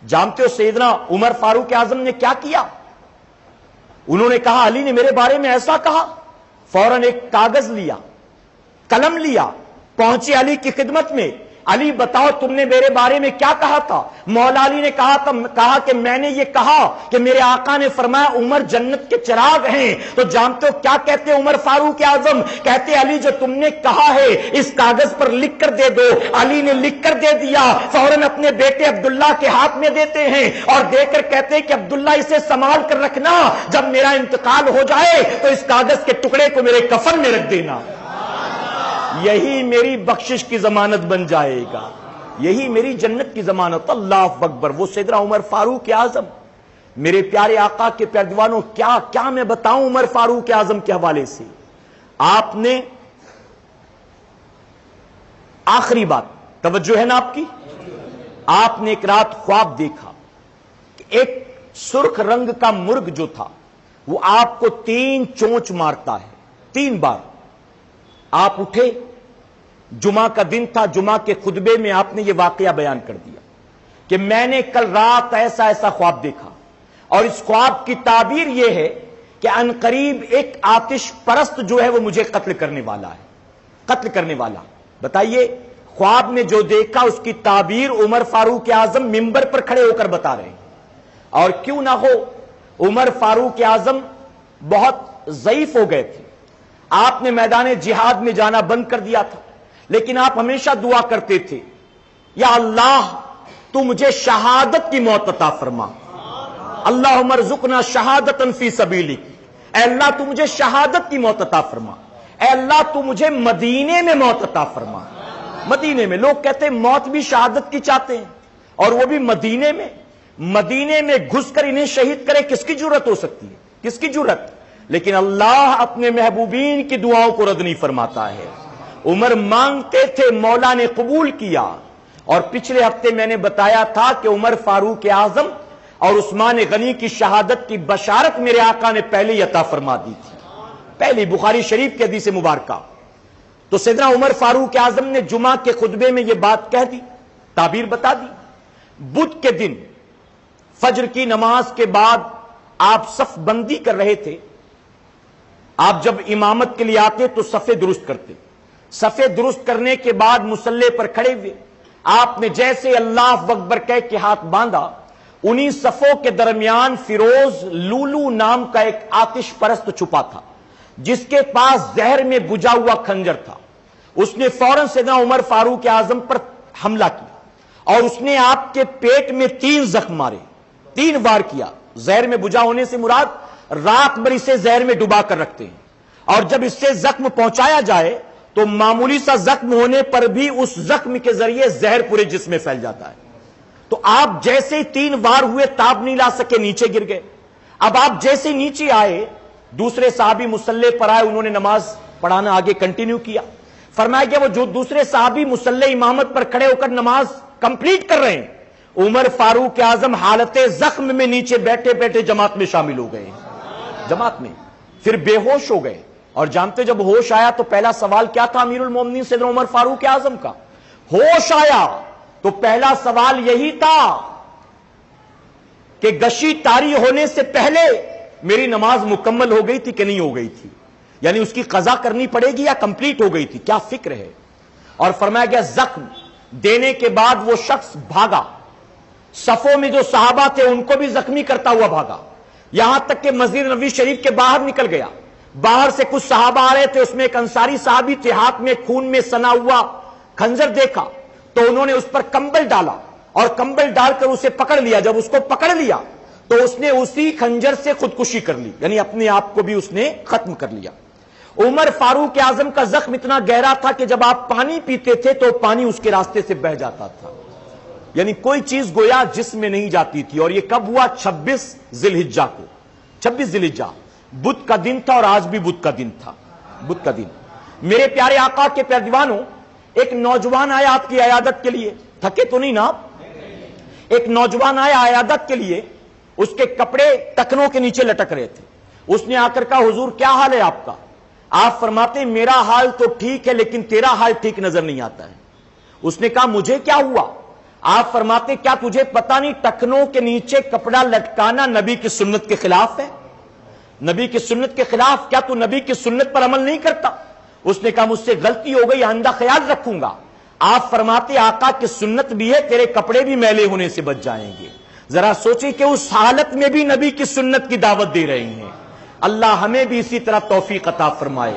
جانتے ہو سیدنا عمر فاروق اعظم نے کیا کیا؟ انہوں نے کہا علی نے میرے بارے میں ایسا کہا۔ فوراً ایک کاغذ لیا، قلم لیا، پہنچے علی کی خدمت میں، علی بتاؤ تم نے میرے بارے میں کیا کہا تھا؟ مولا علی نے کہا کہ میں نے یہ کہا کہ میرے آقا نے فرمایا عمر جنت کے چراغ ہیں۔ تو جانتے ہو کیا کہتے عمر فاروق اعظم؟ کہتے علی جو تم نے کہا ہے اس کاغذ پر لکھ کر دے دو۔ علی نے لکھ کر دے دیا، فوراً اپنے بیٹے عبداللہ کے ہاتھ میں دیتے ہیں اور دے کر کہتے ہیں کہ عبداللہ اسے سنبھال کر رکھنا، جب میرا انتقال ہو جائے تو اس کاغذ کے ٹکڑے کو میرے کفن میں رکھ دینا، یہی میری بخشش کی ضمانت بن جائے گا، یہی میری جنت کی ضمانت۔ اللہ اکبر۔ وہ سیدنا عمر فاروق اعظم، میرے پیارے آقا کے پیارے دیوانوں، کیا میں بتاؤں عمر فاروق اعظم کے حوالے سے۔ آپ نے آخری بات توجہ ہے نا آپ کی، آپ نے ایک رات خواب دیکھا کہ ایک سرخ رنگ کا مرغ جو تھا وہ آپ کو 3 چونچ مارتا ہے، 3 بار۔ آپ اٹھے، جمعہ کا دن تھا، جمعہ کے خطبے میں آپ نے یہ واقعہ بیان کر دیا کہ میں نے کل رات ایسا خواب دیکھا، اور اس خواب کی تعبیر یہ ہے کہ عنقریب ایک آتش پرست جو ہے وہ مجھے قتل کرنے والا ہے، قتل کرنے والا۔ بتائیے خواب میں جو دیکھا اس کی تعبیر عمر فاروق اعظم ممبر پر کھڑے ہو کر بتا رہے ہیں۔ اور کیوں نہ ہو عمر فاروق اعظم بہت ضعیف ہو گئے تھے، آپ نے میدان جہاد میں جانا بند کر دیا تھا، لیکن آپ ہمیشہ دعا کرتے تھے یا اللہ تو مجھے شہادت کی موت عطا فرما، اللہم ارزقنا شہادتا فی سبیلک، اے اللہ تو مجھے شہادت کی موت عطا فرما، اے اللہ تو مجھے مدینے میں موت عطا فرما۔ مدینے میں لوگ کہتے ہیں موت بھی شہادت کی چاہتے ہیں، اور وہ بھی مدینے میں گھس کر انہیں شہید کرے، کس کی جرت ہو سکتی ہے، کس کی جرت؟ لیکن اللہ اپنے محبوبین کی دعاؤں کو رد نہیں فرماتا ہے۔ عمر مانگتے تھے، مولا نے قبول کیا۔ اور پچھلے ہفتے میں نے بتایا تھا کہ عمر فاروق اعظم اور عثمان غنی کی شہادت کی بشارت میرے آقا نے پہلے ہی عطا فرما دی تھی، پہلی بخاری شریف کی حدیث مبارکہ۔ تو سیدنا عمر فاروق اعظم نے جمعہ کے خطبے میں یہ بات کہہ دی، تعبیر بتا دی۔ بدھ کے دن فجر کی نماز کے بعد آپ صف بندی کر رہے تھے، آپ جب امامت کے لیے آتے تو صفے درست کرتے، صفے درست کرنے کے بعد مصلی پر کھڑے ہوئے آپ نے جیسے اللہ اکبر کہہ کے ہاتھ باندھا، انہی صفوں کے درمیان فیروز لولو نام کا ایک آتش پرست چھپا تھا جس کے پاس زہر میں بجھا ہوا خنجر تھا۔ اس نے فوراً سیدنا عمر فاروق اعظم پر حملہ کیا اور اس نے آپ کے پیٹ میں 3 زخم مارے، 3 وار کیا۔ زہر میں بجھا ہونے سے مراد رات بھر اسے زہر میں ڈبا کر رکھتے ہیں، اور جب اس سے زخم پہنچایا جائے تو معمولی سا زخم ہونے پر بھی اس زخم کے ذریعے زہر پورے جسم میں پھیل جاتا ہے۔ تو آپ جیسے ہی 3 وار ہوئے تاب نہیں لا سکے، نیچے گر گئے۔ اب آپ جیسے نیچے آئے، دوسرے صحابی مصلی پر آئے، انہوں نے نماز پڑھانا آگے کنٹینیو کیا۔ فرمایا گیا وہ جو دوسرے صحابی مصلی امامت پر کھڑے ہو کر نماز کمپلیٹ کر رہے ہیں، عمر فاروق اعظم حالت زخم میں نیچے بیٹھے بیٹھے جماعت میں شامل ہو گئے، جماعت میں پھر بے ہوش ہو گئے۔ اور جانتے جب ہوش آیا تو پہلا سوال کیا تھا امیر المومنین سیدنا عمر فاروق اعظم کا؟ ہوش آیا تو پہلا سوال یہی تھا کہ گشی طاری ہونے سے پہلے میری نماز مکمل ہو گئی تھی کہ نہیں ہو گئی تھی، یعنی اس کی قضا کرنی پڑے گی یا کمپلیٹ ہو گئی تھی، کیا فکر ہے؟ اور فرمایا گیا زخم دینے کے بعد وہ شخص بھاگا، صفوں میں جو صحابہ تھے ان کو بھی زخمی کرتا ہوا بھاگا، یہاں تک کہ مسجد نبوی شریف کے باہر نکل گیا۔ باہر سے کچھ صحابہ آ رہے تھے، اس میں ایک انصاری صحابی تھے، ہاتھ میں خون میں سنا ہوا خنجر دیکھا تو انہوں نے اس پر کمبل ڈالا اور کمبل ڈال کر اسے پکڑ لیا۔ جب اس کو پکڑ لیا تو اس نے اسی خنجر سے خودکشی کر لی، یعنی اپنے آپ کو بھی اس نے ختم کر لیا۔ عمر فاروق اعظم کا زخم اتنا گہرا تھا کہ جب آپ پانی پیتے تھے تو پانی اس کے راستے سے بہہ جاتا تھا، یعنی کوئی چیز گویا جسم میں نہیں جاتی تھی۔ اور یہ کب ہوا؟ 26 ذی الحجہ کو۔ 26 ذی الحجہ بدھ کا دن تھا، اور آج بھی بدھ کا دن تھا، بدھ کا دن۔ میرے پیارے آقا کے پیارے دیوانوں، ایک نوجوان آیا آپ کی عیادت کے لیے، تھکے تو نہیں نا آپ؟ ایک نوجوان آیا عیادت کے لیے، اس کے کپڑے ٹکنوں کے نیچے لٹک رہے تھے۔ اس نے آ کر کہا حضور کیا حال ہے آپ کا؟ آپ فرماتے ہیں میرا حال تو ٹھیک ہے لیکن تیرا حال ٹھیک نظر نہیں آتا ہے۔ اس نے کہا مجھے کیا ہوا؟ آپ فرماتے کیا تجھے پتا نہیں ٹکنوں کے نیچے کپڑا لٹکانا نبی کی سنت کے خلاف ہے؟ نبی کی سنت کے خلاف، کیا تو نبی کی سنت پر عمل نہیں کرتا؟ اس نے کہا مجھ سے غلطی ہو گئی، آئندہ خیال رکھوں گا۔ آپ فرماتے آقا کی سنت بھی ہے، تیرے کپڑے بھی میلے ہونے سے بچ جائیں گے۔ ذرا سوچیں کہ اس حالت میں بھی نبی کی سنت کی دعوت دے رہے ہیں۔ اللہ ہمیں بھی اسی طرح توفیق عطا فرمائے۔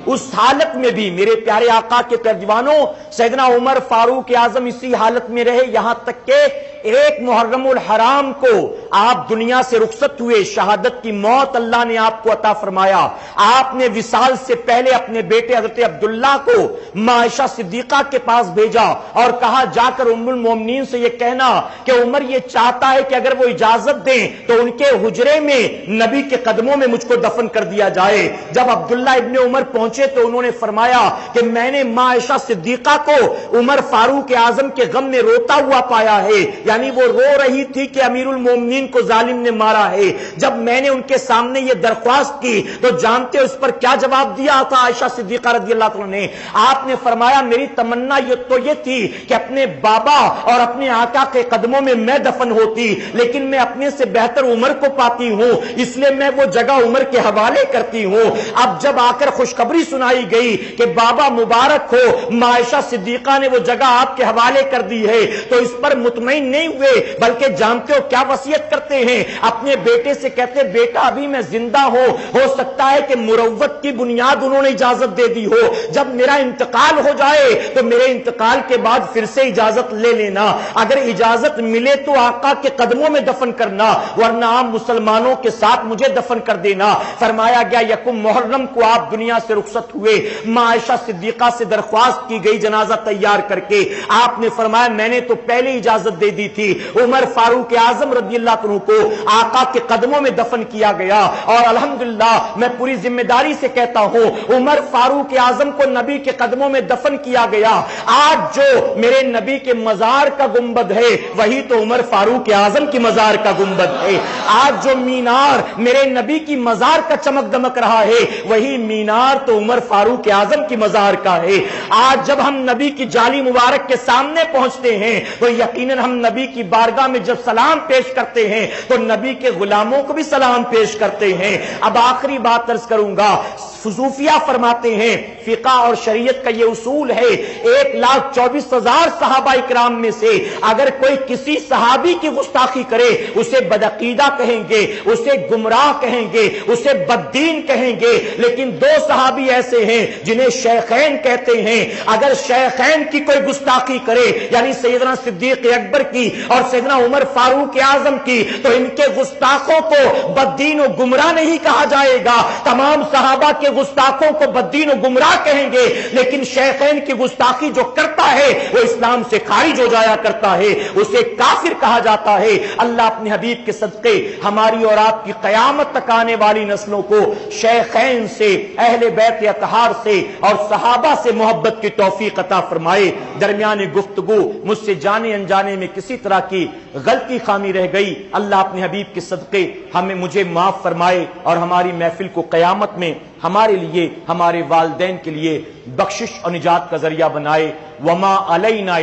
اس حالت میں بھی میرے پیارے آقا کے ترجمانوں سیدنا عمر فاروق اعظم اسی حالت میں رہے، یہاں تک کہ ایک محرم الحرام کو آپ دنیا سے رخصت ہوئے، شہادت کی موت اللہ نے آپ کو عطا فرمایا۔ آپ نے وصال سے پہلے اپنے بیٹے حضرت عبداللہ کو ماں عائشہ صدیقہ کے پاس بھیجا اور کہا جا کر ام المومنین سے یہ کہنا کہ عمر یہ چاہتا ہے کہ اگر وہ اجازت دیں تو ان کے حجرے میں نبی کے قدموں میں مجھ کو دفن کر دیا جائے۔ جب عبداللہ ابن عمر پہنچے تو انہوں نے فرمایا کہ میں نے ماں عائشہ صدیقہ کو عمر فاروق اعظم کے غم میں روتا ہوا پایا ہے، یعنی وہ رو رہی تھی کہ امیر المومنین کو ظالم نے مارا ہے۔ جب میں نے ان کے سامنے یہ درخواست کی تو جانتے ہو اس پر کیا جواب دیا تھا عائشہ صدیقہ رضی اللہ عنہ نے؟ آپ نے فرمایا میری تمنا یہ تھی کہ اپنے بابا اور اپنے آقا کے قدموں میں میں دفن ہوتی، لیکن میں اپنے سے بہتر عمر کو پاتی ہوں، اس لیے میں وہ جگہ عمر کے حوالے کرتی ہوں۔ اب جب آ کر خوشخبری سنائی گئی کہ بابا مبارک ہو، ماں عائشہ صدیقہ نے وہ جگہ آپ کے حوالے کر دی ہے، تو اس پر مطمئن نہیں ہوئے، بلکہ جانتے ہو کیا وصیت کرتے ہیں؟ اپنے بیٹے سے کہتے بیٹا ابھی میں زندہ ہوں، ہو سکتا ہے کہ مروت کی بنیاد انہوں نے اجازت دے دی ہو، جب میرا انتقال ہو جائے تو میرے انتقال کے بعد پھر سے اجازت لے لینا، اگر اجازت ملے تو آقا کے قدموں میں دفن کرنا، ورنہ عام مسلمانوں کے ساتھ مجھے دفن کر دینا۔ فرمایا گیا یکم محرم کو آپ دنیا سے رخصت ہوئے، ماں عائشہ صدیقہ سے درخواست کی گئی جنازہ تیار کر کے، آپ نے فرمایا میں نے تو پہلے اجازت دے دی تھی۔ عمر فاروق اعظم رضی اللہ عنہ کو آقا کے قدموں میں دفن کیا گیا، اور الحمدللہ میں پوری ذمہ داری سے کہتا ہوں عمر فاروق اعظم کو نبی کے قدموں میں دفن کیا گیا۔ آج جو میرے نبی کے مزار کا گنبد ہے وہی تو عمر فاروق اعظم کی مزار کا گنبد ہے۔ آج جو مینار میرے نبی کی مزار کا چمک دمک رہا ہے وہی مینار تو عمر فاروق اعظم کی مزار کا ہے۔ آج جب ہم نبی کی جالی مبارک کے سامنے پہنچتے ہیں تو یقیناً ہم نبی کی بارگاہ میں جب سلام پیش کرتے ہیں تو نبی کے غلاموں کو بھی سلام پیش کرتے ہیں۔ اب آخری بات عرض کروں گا، صوفیہ فرماتے ہیں فقہ اور شریعت کا یہ اصول ہے 1,24,000 صحابہ اکرام میں سے اگر کوئی کسی صحابی کی گستاخی کرے اسے بدعقیدہ کہیں گے، اسے گمراہ کہیں گے، اسے بددین کہیں گے، لیکن 2 صحابی ایسے ہیں جنہیں شیخین کہتے ہیں۔ اگر شیخین کی کوئی گستاخی کرے یعنی سیدنا صدیق اکبر کی اور سیدنا عمر فاروق اعظم کی تو ان کے گستاخوں کو بددین و گمراہ نہیں کہا جائے گا، تمام صحابہ کے گستاخوں کو بددین و گمراہ کہیں گے، لیکن شیخین کی گستاخی جو کرتا ہے وہ اسلام سے خارج ہو جایا کرتا ہے، اسے کافر کہا جاتا ہے۔ اللہ اپنے حبیب کے صدقے ہماری اور آپ کی قیامت تک آنے والی نسلوں کو شیخین سے، اہل بیت اطہار سے اور صحابہ سے محبت کی توفیق عطا فرمائے۔ درمیان گفتگو مجھ سے جانے انجانے میں کسی طرح کی غلطی خامی رہ گئی، اللہ اپنے حبیب کے صدقے مجھے معاف فرمائے اور ہماری محفل کو قیامت میں ہمارے لیے، ہمارے والدین کے لیے بخشش اور نجات کا ذریعہ بنائے۔ وما علینا